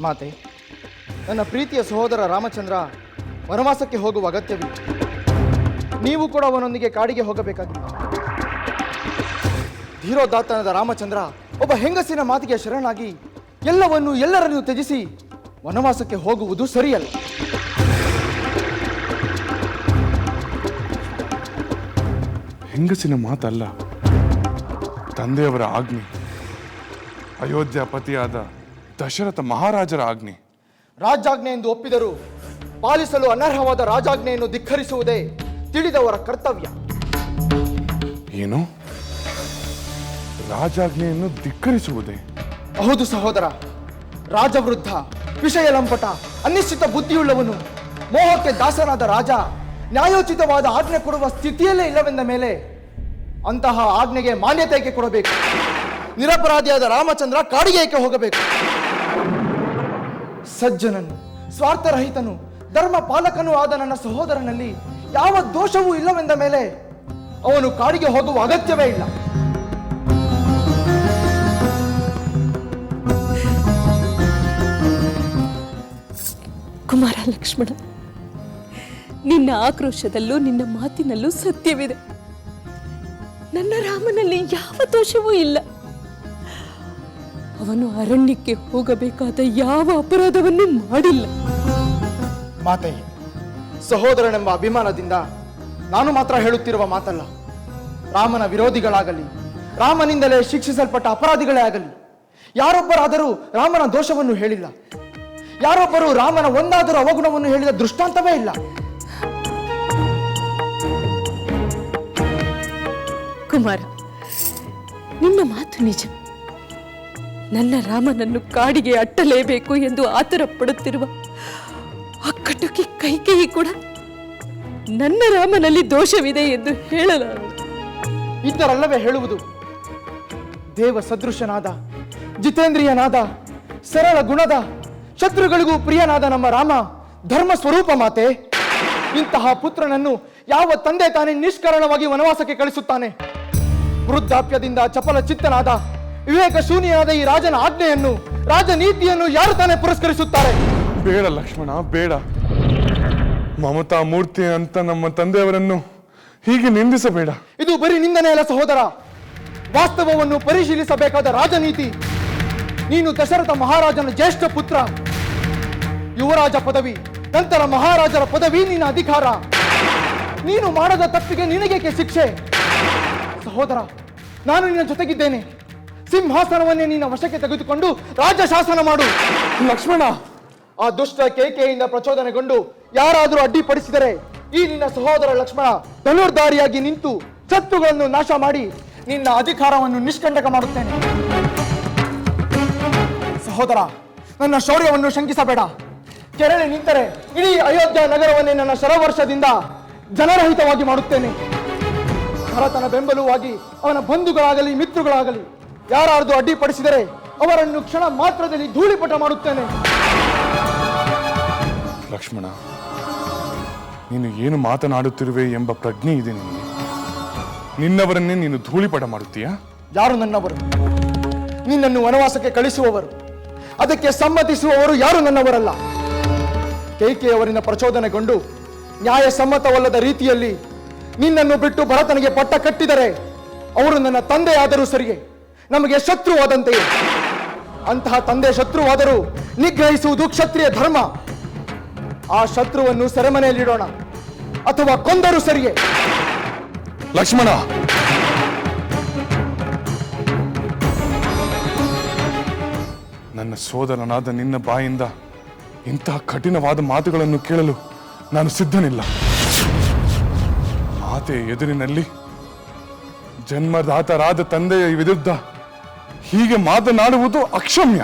ಮಾತೆ, ನನ್ನ ಪ್ರೀತಿಯ ಸಹೋದರ ರಾಮಚಂದ್ರ ವನವಾಸಕ್ಕೆ ಹೋಗುವ ಅಗತ್ಯವಿಲ್ಲ. ನೀವು ಕೂಡ ಅವನೊಂದಿಗೆ ಕಾಡಿಗೆ ಹೋಗಬೇಕಾಗಿಲ್ಲ. ಧೀರೋದಾತ್ತನಾದ ರಾಮಚಂದ್ರ ಒಬ್ಬ ಹೆಂಗಸಿನ ಮಾತಿಗೆ ಶರಣಾಗಿ ಎಲ್ಲರನ್ನೂ ತ್ಯಜಿಸಿ ವನವಾಸಕ್ಕೆ ಹೋಗುವುದು ಸರಿಯಲ್ಲ. ಹೆಂಗಸಿನ ಮಾತಲ್ಲ, ತಂದೆಯವರ ಆಜ್ಞೆ, ಅಯೋಧ್ಯಾಪತಿಯಾದ ದಶರಥ ಮಹಾರಾಜರ ಆಜ್ಞೆ. ರಾಜಾಜ್ಞೆ ಎಂದು ಒಪ್ಪಿದರೂ ಪಾಲಿಸಲು ಅನರ್ಹವಾದ ರಾಜಾಜ್ಞೆಯನ್ನು ಧಿಕ್ಕರಿಸುವುದೇ ತಿಳಿದವರ ಕರ್ತವ್ಯ. ಏನು? ರಾಜಾಜ್ಞೆಯನ್ನು ಧಿಕ್ಕರಿಸುವುದೇ? ಹೌದು ಸಹೋದರ. ರಾಜವೃದ್ಧ, ವಿಷಯ ಲಂಪಟ, ಅನಿಶ್ಚಿತ ಬುದ್ಧಿಯುಳ್ಳವನು, ಮೋಹಕ್ಕೆ ದಾಸನಾದ ರಾಜ ನ್ಯಾಯೋಚಿತವಾದ ಆಜ್ಞೆ ಕೊಡುವ ಸ್ಥಿತಿಯಲ್ಲೇ ಇಲ್ಲವೆಂದ ಮೇಲೆ ಅಂತಹ ಆಜ್ಞೆಗೆ ಮಾನ್ಯತೆ ಏಕೆ ಕೊಡಬೇಕು? ನಿರಪರಾಧಿಯಾದ ರಾಮಚಂದ್ರ ಕಾಡಿಗೆ ಏಕೆ ಹೋಗಬೇಕು? ಸಜ್ಜನನು, ಸ್ವಾರ್ಥರಹಿತನು, ಧರ್ಮ ಪಾಲಕನೂ ಆದ ನನ್ನ ಸಹೋದರನಲ್ಲಿ ಯಾವ ದೋಷವೂ ಇಲ್ಲವೆಂದ ಮೇಲೆ ಅವನು ಕಾಡಿಗೆ ಹೋಗುವ ಅಗತ್ಯವೇ ಇಲ್ಲ. ಕುಮಾರ ಲಕ್ಷ್ಮಣ, ನಿನ್ನ ಆಕ್ರೋಶದಲ್ಲೂ ನಿನ್ನ ಮಾತಿನಲ್ಲೂ ಸತ್ಯವಿದೆ. ನನ್ನ ರಾಮನಲ್ಲಿ ಯಾವ ದೋಷವೂ ಇಲ್ಲ. ಅವನು ಅರಣ್ಯಕ್ಕೆ ಹೋಗಬೇಕಾದ ಯಾವ ಅಪರಾಧವನ್ನು ಮಾಡಿಲ್ಲ. ಮಾತೆ, ಸಹೋದರನೆಂಬ ಅಭಿಮಾನದಿಂದ ನಾನು ಮಾತ್ರ ಹೇಳುತ್ತಿರುವ ಮಾತಲ್ಲ. ರಾಮನ ವಿರೋಧಿಗಳಾಗಲಿ, ರಾಮನಿಂದಲೇ ಶಿಕ್ಷಿಸಲ್ಪಟ್ಟ ಅಪರಾಧಿಗಳೇ ಆಗಲಿ, ಯಾರೊಬ್ಬರಾದರೂ ರಾಮನ ದೋಷವನ್ನು ಹೇಳಿಲ್ಲ. ಯಾರೊಬ್ಬರು ರಾಮನ ಒಂದಾದರೂ ಅವಗುಣವನ್ನು ಹೇಳಿದ ದೃಷ್ಟಾಂತವೇ ಇಲ್ಲ. ಕುಮಾರ, ನಿನ್ನ ಮಾತು ನಿಜ. ನನ್ನ ರಾಮನನ್ನು ಕಾಡಿಗೆ ಅಟ್ಟಲೇಬೇಕು ಎಂದು ಆತುರ ಪಡುತ್ತಿರುವ ಅಕ್ಕಟುಕಿ ಕೈಕೇಯಿ ಕೂಡ ನನ್ನ ರಾಮನಲ್ಲಿ ದೋಷವಿದೆ ಎಂದು ಹೇಳಲಾರಳು. ಇದ್ದರಲ್ಲವೇ ಹೇಳುವುದು. ದೇವ ಸದೃಶನಾದ, ಜಿತೇಂದ್ರಿಯನಾದ, ಸರಳ ಗುಣದ, ಶತ್ರುಗಳಿಗೂ ಪ್ರಿಯನಾದ ನಮ್ಮ ರಾಮ ಧರ್ಮ ಸ್ವರೂಪ ಮಾತೆ. ಇಂತಹ ಪುತ್ರನನ್ನು ಯಾವ ತಂದೆ ತಾನೇ ನಿಷ್ಕಾರಣವಾಗಿ ವನವಾಸಕ್ಕೆ ಕಳಿಸುತ್ತಾನೆ? ವೃದ್ಧಾಪ್ಯದಿಂದ ಚಪಲ ಚಿತ್ತನಾದ, ವಿವೇಕ ಶೂನ್ಯನಾದ ಈ ರಾಜನ ಆಜ್ಞೆಯನ್ನು, ರಾಜನೀತಿಯನ್ನು ಯಾರು ತಾನೇ ಪುರಸ್ಕರಿಸುತ್ತಾರೆ? ಬೇಡ ಲಕ್ಷ್ಮಣ, ಬೇಡ. ಮಮತಾ ಮೂರ್ತಿ ಅಂತ ನಮ್ಮ ತಂದೆಯವರನ್ನು ಹೀಗೆ ನಿಂದಿಸಬೇಡ. ಇದು ಬರೀ ನಿಂದನೆ ಅಲ್ಲ ಸಹೋದರ, ವಾಸ್ತವವನ್ನು ಪರಿಶೀಲಿಸಬೇಕಾದ ರಾಜನೀತಿ. ನೀನು ದಶರಥ ಮಹಾರಾಜನ ಜ್ಯೇಷ್ಠ ಪುತ್ರ. ಯುವರಾಜ ಪದವಿ, ನಂತರ ಮಹಾರಾಜರ ಪದವಿ ನಿನ್ನ ಅಧಿಕಾರ. ನೀನು ಮಾಡದ ತಪ್ಪಿಗೆ ನಿನಗೇಕೆ ಶಿಕ್ಷೆ? ಸಹೋದರ, ನಾನು ನಿನ್ನ ಜೊತೆಗಿದ್ದೇನೆ. ಸಿಂಹಾಸನವನ್ನೇ ನಿನ್ನ ವಶಕ್ಕೆ ತೆಗೆದುಕೊಂಡು ರಾಜ ಶಾಸನ ಮಾಡು. ಲಕ್ಷ್ಮಣ, ಆ ದುಷ್ಟ ಕೇಕೆಯಿಂದ ಪ್ರಚೋದನೆಗೊಂಡು ಯಾರಾದರೂ ಅಡ್ಡಿಪಡಿಸಿದರೆ ಈ ನಿನ್ನ ಸಹೋದರ ಲಕ್ಷ್ಮಣ ಧನುರ್ಧಾರಿಯಾಗಿ ನಿಂತು ಶತ್ರುಗಳನ್ನು ನಾಶ ಮಾಡಿ ನಿನ್ನ ಅಧಿಕಾರವನ್ನು ನಿಷ್ಕಂಟಕ ಮಾಡುತ್ತೇನೆ. ಸಹೋದರ, ನನ್ನ ಶೌರ್ಯವನ್ನು ಶಂಕಿಸಬೇಡ. ಕೆರಳಿ ನಿಂತರೆ ಇಡೀ ಅಯೋಧ್ಯ ನಗರವನ್ನೇ ನನ್ನ ಶರವರ್ಷದಿಂದ ಜನರಹಿತವಾಗಿ ಮಾಡುತ್ತೇನೆ. ಭರತನ ಬೆಂಬಲವಾಗಿ ಅವನ ಬಂಧುಗಳಾಗಲಿ ಮಿತ್ರಗಳಾಗಲಿ ಯಾರಾದರೂ ಅಡ್ಡಿಪಡಿಸಿದರೆ ಅವರನ್ನು ಕ್ಷಣ ಮಾತ್ರದಲ್ಲಿ ಧೂಳಿಪಟ ಮಾಡುತ್ತೇನೆ. ಲಕ್ಷ್ಮಣ, ನೀನು ಏನು ಮಾತನಾಡುತ್ತಿರುವೆ ಎಂಬ ಪ್ರಜ್ಞೆ ಇದೆ ನಿನಗೆ. ನಿನ್ನವರನ್ನೇ ನೀನು ಧೂಳಿಪಟ ಮಾಡುತ್ತೀಯಾ? ಯಾರು ನನ್ನವರು? ನಿನ್ನನ್ನು ವನವಾಸಕ್ಕೆ ಕಳಿಸುವವರು, ಅದಕ್ಕೆ ಸಮ್ಮತಿಸುವವರು ಯಾರು ನನ್ನವರಲ್ಲ. ಕೈಕೆಯವರಿಂದ ಪ್ರಚೋದನೆಗೊಂಡು ನ್ಯಾಯಸಮ್ಮತವಲ್ಲದ ರೀತಿಯಲ್ಲಿ ನಿನ್ನನ್ನು ಬಿಟ್ಟು ಭರತನಿಗೆ ಪಟ್ಟ ಕಟ್ಟಿದರೆ ಅವರು ನನ್ನ ತಂದೆಯಾದರೂ ಸರಿಯೇ, ನಮಗೆ ಶತ್ರುವಾದಂತೆಯೇ. ಅಂತಹ ತಂದೆ ಶತ್ರುವಾದರೂ ನಿಗ್ರಹಿಸುವುದು ಕ್ಷತ್ರಿಯ ಧರ್ಮ. ಆ ಶತ್ರುವನ್ನು ಸೆರೆಮನೆಯಲ್ಲಿಡೋಣ, ಅಥವಾ ಕೊಂದರೂ ಸರಿಯೇ. ಲಕ್ಷ್ಮಣ, ನನ್ನ ಸೋದರನಾದ ನಿನ್ನ ಬಾಯಿಂದ ಇಂತಹ ಕಠಿಣವಾದ ಮಾತುಗಳನ್ನು ಕೇಳಲು ನಾನು ಸಿದ್ಧನಿಲ್ಲ. ಮಾತೆಯ ಎದುರಿನಲ್ಲಿ ಜನ್ಮದಾತರಾದ ತಂದೆಯ ವಿರುದ್ಧ ಹೀಗೆ ಮಾತನಾಡುವುದು ಅಕ್ಷಮ್ಯ.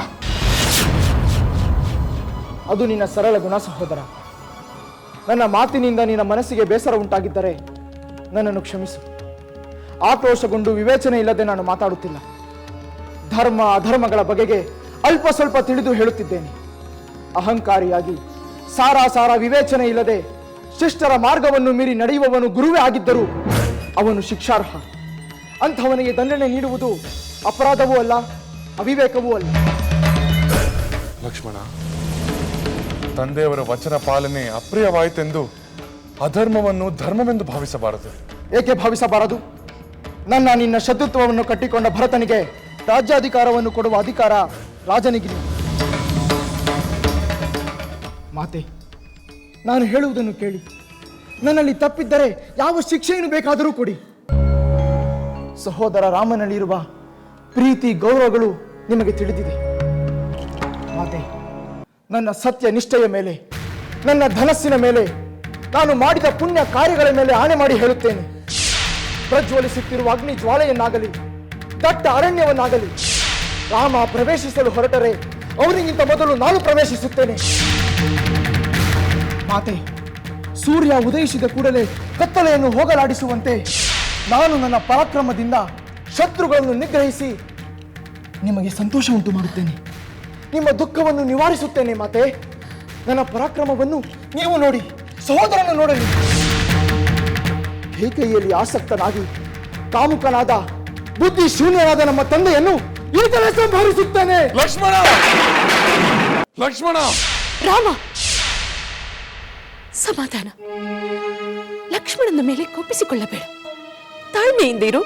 ಅದು ನಿನ್ನ ಸರಳ ಗುಣ ಸಹೋದರ. ನನ್ನ ಮಾತಿನಿಂದ ನಿನ್ನ ಮನಸ್ಸಿಗೆ ಬೇಸರ ಉಂಟಾಗಿದ್ದರೆ ನನ್ನನ್ನು ಕ್ಷಮಿಸು. ಆಕ್ರೋಶಗೊಂಡು ವಿವೇಚನೆ ಇಲ್ಲದೆ ನಾನು ಮಾತಾಡುತ್ತಿಲ್ಲ. ಧರ್ಮ ಅಧರ್ಮಗಳ ಬಗೆಗೆ ಅಲ್ಪ ಸ್ವಲ್ಪ ತಿಳಿದು ಹೇಳುತ್ತಿದ್ದೇನೆ. ಅಹಂಕಾರಿಯಾಗಿ ಸಾರ ವಿವೇಚನೆ ಇಲ್ಲದೆ ಶಿಷ್ಟರ ಮಾರ್ಗವನ್ನು ಮೀರಿ ನಡೆಯುವವನು ಗುರುವೇ ಆಗಿದ್ದರೂ ಅವನು ಶಿಕ್ಷಾರ್ಹ. ಅಂಥವನಿಗೆ ದಂಡನೆ ನೀಡುವುದು ಅಪರಾಧವೂ ಅಲ್ಲ, ಅವಿವೇಕವೂ ಅಲ್ಲ. ಲಕ್ಷ್ಮಣ, ತಂದೆಯವರ ವಚನ ಪಾಲನೆ ಅಪ್ರಿಯವಾಯಿತೆಂದು ಅಧರ್ಮವನ್ನು ಧರ್ಮವೆಂದು ಭಾವಿಸಬಾರದು. ಏಕೆ ಭಾವಿಸಬಾರದು? ನಿನ್ನ ಶತ್ರುತ್ವವನ್ನು ಕಟ್ಟಿಕೊಂಡ ಭರತನಿಗೆ ರಾಜ್ಯಾಧಿಕಾರವನ್ನು ಕೊಡುವ ಅಧಿಕಾರ ರಾಜನಿಗಿಲ್ಲ. ಮಾತೆ, ನಾನು ಹೇಳುವುದನ್ನು ಕೇಳಿ. ನನ್ನಲ್ಲಿ ತಪ್ಪಿದ್ದರೆ ಯಾವ ಶಿಕ್ಷೆಯನ್ನು ಬೇಕಾದರೂ ಕೊಡಿ. ಸಹೋದರ ರಾಮನಲ್ಲಿರುವ ಪ್ರೀತಿ ಗೌರವಗಳು ನಿಮಗೆ ತಿಳಿದಿದೆ. ಮಾತೆ, ನನ್ನ ಸತ್ಯ ನಿಷ್ಠೆಯ ಮೇಲೆ, ನನ್ನ ಧನಸ್ಸಿನ ಮೇಲೆ, ನಾನು ಮಾಡಿದ ಪುಣ್ಯ ಕಾರ್ಯಗಳ ಮೇಲೆ ಆಣೆ ಮಾಡಿ ಹೇಳುತ್ತೇನೆ. ಪ್ರಜ್ವಲಿಸುತ್ತಿರುವ ಅಗ್ನಿ ಜ್ವಾಲೆಯನ್ನಾಗಲಿ, ದಟ್ಟ ಅರಣ್ಯವನ್ನಾಗಲಿ ರಾಮ ಪ್ರವೇಶಿಸಲು ಹೊರಟರೆ ಅವರಿಗಿಂತ ಮೊದಲು ನಾನು ಪ್ರವೇಶಿಸುತ್ತೇನೆ. ಮಾತೆ, ಸೂರ್ಯ ಉದಯಿಸಿದ ಕೂಡಲೇ ಕತ್ತಲೆಯನ್ನು ಹೋಗಲಾಡಿಸುವಂತೆ ನಾನು ನನ್ನ ಪರಾಕ್ರಮದಿಂದ ಶತ್ರುಗಳನ್ನು ನಿಗ್ರಹಿಸಿ ನಿಮಗೆ ಸಂತೋಷ ಉಂಟು ಮಾಡುತ್ತೇನೆ. ನಿಮ್ಮ ದುಃಖವನ್ನು ನಿವಾರಿಸುತ್ತೇನೆ. ಮಾತೆ, ನನ್ನ ಪರಾಕ್ರಮವನ್ನು ನೀವು ನೋಡಿ, ಸಹೋದರನ ನೋಡಲಿ. ಕೈಕೈಯಲ್ಲಿ ಆಸಕ್ತನಾಗಿ ಕಾಮುಕನಾದ ಬುದ್ಧಿ ಶೂನ್ಯನಾದ ನಮ್ಮ ತಂದೆಯನ್ನು ಈಗಲೇ ಸಂಹರಿಸುತ್ತೇನೆ. ಲಕ್ಷ್ಮಣ! ಲಕ್ಷ್ಮಣ! ರಾಮ, ಸಮಾಧಾನ. ಲಕ್ಷ್ಮಣನ ಮೇಲೆ ಕೋಪಿಸಿಕೊಳ್ಳಬೇಡ, ತಾಳ್ಮೆಯಿಂದ ಇರು.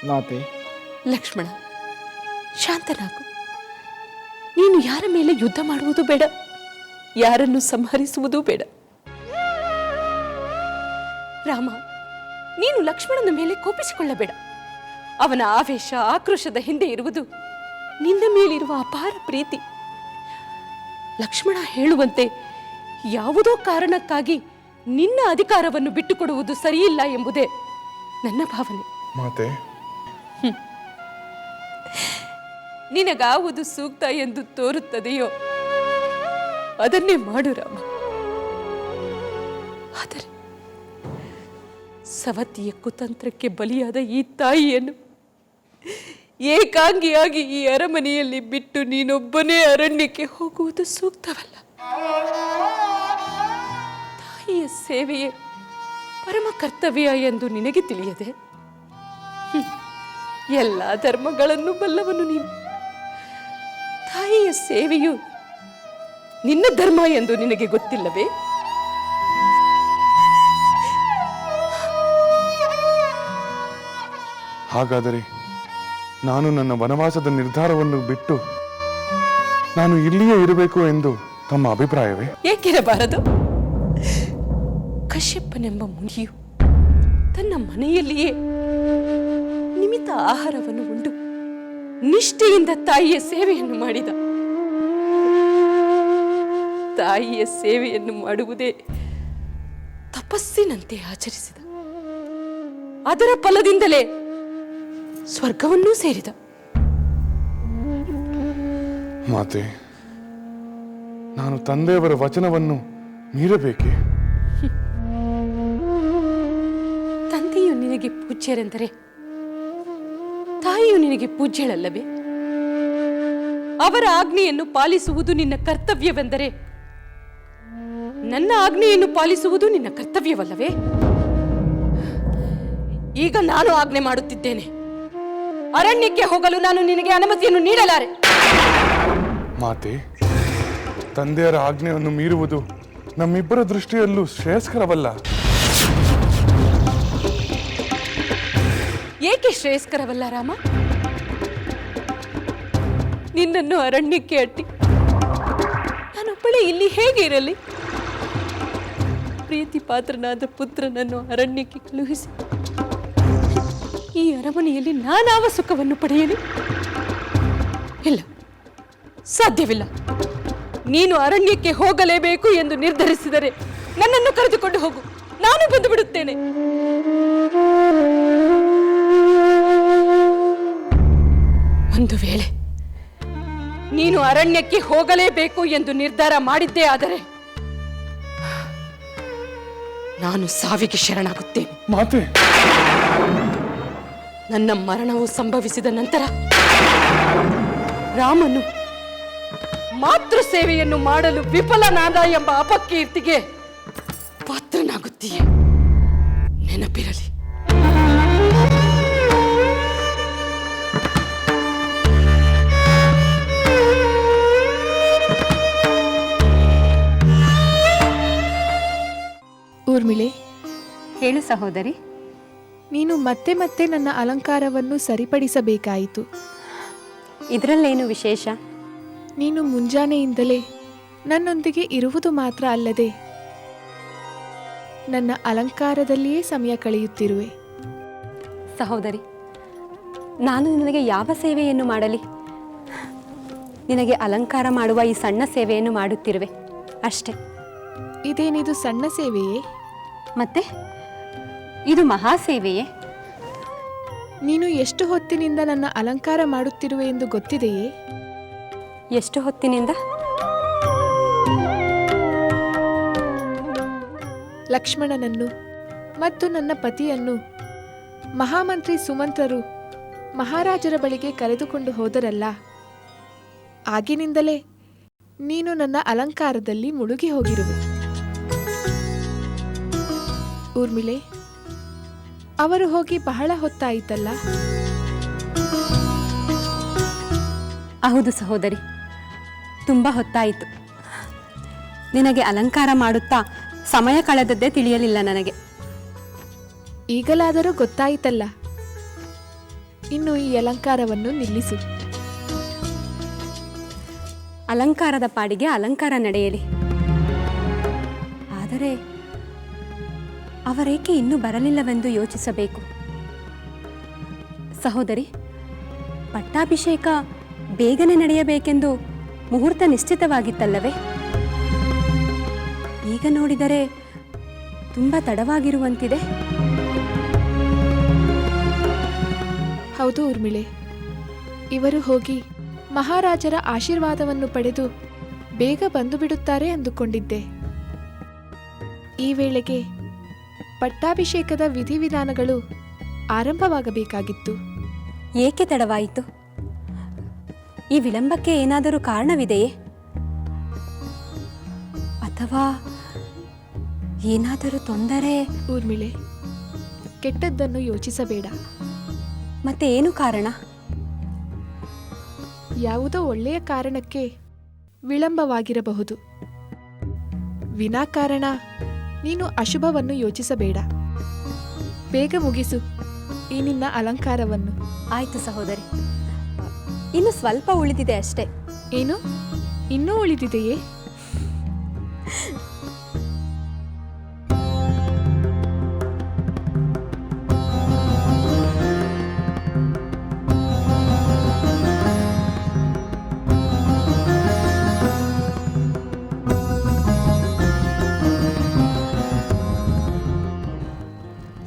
ಮಾತೆ, ಲಕ್ಷ್ಮಣ, ಶಾಂತನಾಗು. ನೀನು ಯಾರ ಮೇಲೆ ಯುದ್ಧ ಮಾಡುವುದು ಬೇಡ, ಯಾರನ್ನು ಸಂಹರಿಸುವುದೂ ಬೇಡ. ರಾಮ, ನೀನು ಲಕ್ಷ್ಮಣನ ಮೇಲೆ ಕೋಪಿಸಿಕೊಳ್ಳಬೇಡ. ಅವನ ಆವೇಶ, ಆಕ್ರೋಶದ ಹಿಂದೆ ಇರುವುದು ನಿನ್ನ ಮೇಲಿರುವ ಅಪಾರ ಪ್ರೀತಿ. ಲಕ್ಷ್ಮಣ ಹೇಳುವಂತೆ ಯಾವುದೋ ಕಾರಣಕ್ಕಾಗಿ ನಿನ್ನ ಅಧಿಕಾರವನ್ನು ಬಿಟ್ಟುಕೊಡುವುದು ಸರಿಯಿಲ್ಲ ಎಂಬುದೇ ನನ್ನ ಭಾವನೆ. ಮಾತೆ, ನಿನಗಾವುದು ಸೂಕ್ತ ಎಂದು ತೋರುತ್ತದೆಯೋ ಅದನ್ನೇ ಮಾಡು ರಾಮ. ಆದರೆ ಸವತಿಯ ಕುತಂತ್ರಕ್ಕೆ ಬಲಿಯಾದ ಈ ತಾಯಿಯನ್ನು ಏಕಾಂಗಿಯಾಗಿ ಈ ಅರಮನೆಯಲ್ಲಿ ಬಿಟ್ಟು ನೀನೊಬ್ಬನೇ ಅರಣ್ಯಕ್ಕೆ ಹೋಗುವುದು ಸೂಕ್ತವಲ್ಲ. ತಾಯಿಯ ಸೇವೆಯೇ ಪರಮ ಕರ್ತವ್ಯ ಎಂದು ನಿನಗೆ ತಿಳಿಯದೆ ಎಲ್ಲ ಧರ್ಮಗಳನ್ನು ಬಲ್ಲವನು ನೀನು. ತಾಯಿಯ ಸೇವೆಯು ನಿನ್ನ ಧರ್ಮ ಎಂದು ನಿನಗೆ ಗೊತ್ತಿಲ್ಲವೇ? ಹಾಗಾದರೆ ನಾನು ನನ್ನ ವನವಾಸದ ನಿರ್ಧಾರವನ್ನು ಬಿಟ್ಟು ನಾನು ಇಲ್ಲಿಯೇ ಇರಬೇಕು ಎಂದು ತಮ್ಮ ಅಭಿಪ್ರಾಯವೇ? ಏಕಿರಬಾರದು? ಕಶ್ಯಪನೆಂಬ ಮುನಿಯು ತನ್ನ ಮನೆಯಲ್ಲಿಯೇ ನಿಮಿತ್ತ ಆಹಾರವನ್ನು ಉಂಡು ನಿಷ್ಠೆಯಿಂದ ತಾಯಿಯ ಸೇವೆಯನ್ನು ಮಾಡಿದ. ತಾಯಿಯ ಸೇವೆಯನ್ನು ಮಾಡುವುದೇ ತಪಸ್ಸಿನಂತೆ ಆಚರಿಸಿದ. ಅದರ ಫಲದಿಂದಲೇ ಸ್ವರ್ಗವನ್ನೂ ಸೇರಿದ. ಮಾತೆ, ನಾನು ತಂದೆಯವರ ವಚನವನ್ನು ಮೀರಬೇಕೆ? ತಂದೆಯು ನಿನಗೆ ಪೂಜ್ಯರೆಂದರೆ ತಾಯಿಯು ನಿನಗೆ ಪೂಜ್ಯಳಲ್ಲವೇ? ಅವರ ಆಜ್ಞೆಯನ್ನು ಪಾಲಿಸುವುದು ನಿನ್ನ ಕರ್ತವ್ಯವೆಂದರೆ ನನ್ನ ಆಜ್ಞೆಯನ್ನು ಪಾಲಿಸುವುದು ನಿನ್ನ ಕರ್ತವ್ಯವಲ್ಲವೇ? ಈಗ ನಾನು ಆಜ್ಞೆ ಮಾಡುತ್ತಿದ್ದೇನೆ. ಅರಣ್ಯಕ್ಕೆ ಹೋಗಲು ನಾನು ನಿನಗೆ ಅನುಮತಿಯನ್ನು ನೀಡಲಾರೆ. ಮಾತೆ, ತಂದೆಯರ ಆಜ್ಞೆಯನ್ನು ಮೀರುವುದು ನಮ್ಮಿಬ್ಬರ ದೃಷ್ಟಿಯಲ್ಲೂ ಶ್ರೇಯಸ್ಕರವಲ್ಲ. ಏಕೆ ಶ್ರೇಯಸ್ಕರವಲ್ಲ ರಾಮ? ನಿನ್ನನ್ನು ಅರಣ್ಯಕ್ಕೆ ಅಟ್ಟಿ ನಾನೊಬ್ಬಳೇ ಇಲ್ಲಿ ಹೇಗೆ ಇರಲಿ? ಪ್ರೀತಿ ಪಾತ್ರನಾದ ಪುತ್ರನನ್ನು ಅರಣ್ಯಕ್ಕೆ ಕಳುಹಿಸಿ ಈ ಅರಮನೆಯಲ್ಲಿ ನಾನಾವ ಸುಖವನ್ನು ಪಡೆಯಲಿ? ಇಲ್ಲ, ಸಾಧ್ಯವಿಲ್ಲ. ನೀನು ಅರಣ್ಯಕ್ಕೆ ಹೋಗಲೇಬೇಕು ಎಂದು ನಿರ್ಧರಿಸಿದರೆ ನನ್ನನ್ನು ಕರೆದುಕೊಂಡು ಹೋಗು, ನಾನು ಬಂದು ಬಿಡುತ್ತೇನೆ. ಒಂದು ವೇಳೆ ನೀನು ಅರಣ್ಯಕ್ಕೆ ಹೋಗಲೇಬೇಕು ಎಂದು ನಿರ್ಧಾರ ಮಾಡಿದ್ದೇ ಆದರೆ ನಾನು ಸಾವಿಗೆ ಶರಣಾಗುತ್ತೇನೆ. ಮಾತೆ, ನನ್ನ ಮರಣವು ಸಂಭವಿಸಿದ ನಂತರ ರಾಮನು ಮಾತೃ ಸೇವೆಯನ್ನು ಮಾಡಲು ವಿಫಲನಾದ ಎಂಬ ಅಪಕೀರ್ತಿಗೆ ಪಾತ್ರನಾಗುತ್ತೀಯೆ. ನೆನಪಿರಲಿ. ಹೇಳು ಸಹೋದರಿ. ನೀನು ಮತ್ತೆ ಮತ್ತೆ ನನ್ನ ಅಲಂಕಾರವನ್ನು ಸರಿಪಡಿಸಬೇಕಾಯಿತು. ಇದರಲ್ಲೇನು ವಿಶೇಷ? ನೀನು ಮುಂಜಾನೆಯಿಂದಲೇ ನನ್ನೊಂದಿಗೆ ಇರುವುದು ಮಾತ್ರ ಅಲ್ಲದೆ ನನ್ನ ಅಲಂಕಾರದಲ್ಲಿಯೇ ಸಮಯ ಕಳೆಯುತ್ತಿರುವೆ. ಸಹೋದರಿ, ನಾನು ನಿನಗೆ ಯಾವ ಸೇವೆಯನ್ನು ಮಾಡಲಿ? ನಿನಗೆ ಅಲಂಕಾರ ಮಾಡುವ ಈ ಸಣ್ಣ ಸೇವೆಯನ್ನು ಮಾಡುತ್ತಿರುವೆ ಅಷ್ಟೇ. ಇದೇನಿದು ಸಣ್ಣ ಸೇವೆಯೇ? ಮತ್ತೆ ಇದು ಮಹಾ ಸೇವೆಯೇ? ನೀನು ಎಷ್ಟು ಹೊತ್ತಿನಿಂದ ನನ್ನ ಅಲಂಕಾರ ಮಾಡುತ್ತಿರುವೆ ಎಂದು ಗೊತ್ತಿದೆಯೇ? ಎಷ್ಟು ಹೊತ್ತಿನಿಂದ? ಲಕ್ಷ್ಮಣನನ್ನು ಮತ್ತು ನನ್ನ ಪತಿಯನ್ನು ಮಹಾಮಂತ್ರಿ ಸುಮಂತ್ರರು ಮಹಾರಾಜರ ಬಳಿಗೆ ಕರೆದುಕೊಂಡು ಹೋದರಲ್ಲ, ಆಗಿನಿಂದಲೇ ನೀನು ನನ್ನ ಅಲಂಕಾರದಲ್ಲಿ ಮುಳುಗಿ ಹೋಗಿರುವೆ. ಊರ್ಮಿಳೆ, ಅವರು ಹೋಗಿ ಬಹಳ ಹೊತ್ತಾಯಿತಲ್ಲ? ಹೌದು ಸಹೋದರಿ, ತುಂಬ ಹೊತ್ತಾಯಿತು. ನಿನಗೆ ಅಲಂಕಾರ ಮಾಡುತ್ತಾ ಸಮಯ ಕಳೆದದ್ದೇ ತಿಳಿಯಲಿಲ್ಲ ನನಗೆ. ಈಗಲಾದರೂ ಗೊತ್ತಾಯಿತಲ್ಲ. ಇನ್ನು ಈ ಅಲಂಕಾರವನ್ನು ನಿಲ್ಲಿಸು. ಅಲಂಕಾರದ ಪಾಡಿಗೆ ಅಲಂಕಾರ ನಡೆಯಲಿ. ಆದರೆ ಅವರೇಕೆ ಇನ್ನೂ ಬರಲಿಲ್ಲವೆಂದು ಯೋಚಿಸಬೇಕು. ಸಹೋದರಿ, ಪಟ್ಟಾಭಿಷೇಕ ಬೇಗನೆ ನಡೆಯಬೇಕೆಂದು ಮುಹೂರ್ತ ನಿಶ್ಚಿತವಾಗಿತ್ತಲ್ಲವೇ? ಈಗ ನೋಡಿದರೆ ತುಂಬ ತಡವಾಗಿರುವಂತಿದೆ. ಹೌದು ಊರ್ಮಿಳೆ, ಇವರು ಹೋಗಿ ಮಹಾರಾಜರ ಆಶೀರ್ವಾದವನ್ನು ಪಡೆದು ಬೇಗ ಬಂದು ಬಿಡುತ್ತಾರೆ ಅಂದುಕೊಂಡಿದ್ದೆ. ಈ ವೇಳೆಗೆ ಪಟ್ಟಾಭಿಷೇಕದ ವಿಧಿವಿಧಾನಗಳು ಆರಂಭವಾಗಬೇಕಾಗಿತ್ತು. ಏಕೆ ತಡವಾಯಿತು? ಈ ವಿಳಂಬಕ್ಕೆ ಏನಾದರೂ ಕಾರಣವಿದೆಯೇ? ಅಥವಾ ಏನಾದರೂ ತೊಂದರೆ? ಊರ್ಮಿಳೆ, ಕೆಟ್ಟದ್ದನ್ನು ಯೋಚಿಸಬೇಡ. ಮತ್ತೆ ಏನು ಕಾರಣ? ಯಾವುದೋ ಒಳ್ಳೆಯ ಕಾರಣಕ್ಕೆ ವಿಳಂಬವಾಗಿರಬಹುದು. ವಿನಾಕಾರಣ ನೀನು ಅಶುಭವನ್ನು ಯೋಚಿಸಬೇಡ. ಬೇಗ ಮುಗಿಸು ಈ ನಿನ್ನ ಅಲಂಕಾರವನ್ನು. ಆಯ್ತು ಸಹೋದರಿ, ಇನ್ನು ಸ್ವಲ್ಪ ಉಳಿದಿದೆ ಅಷ್ಟೇ. ಏನು, ಇನ್ನೂ ಉಳಿದಿದೆಯೇ?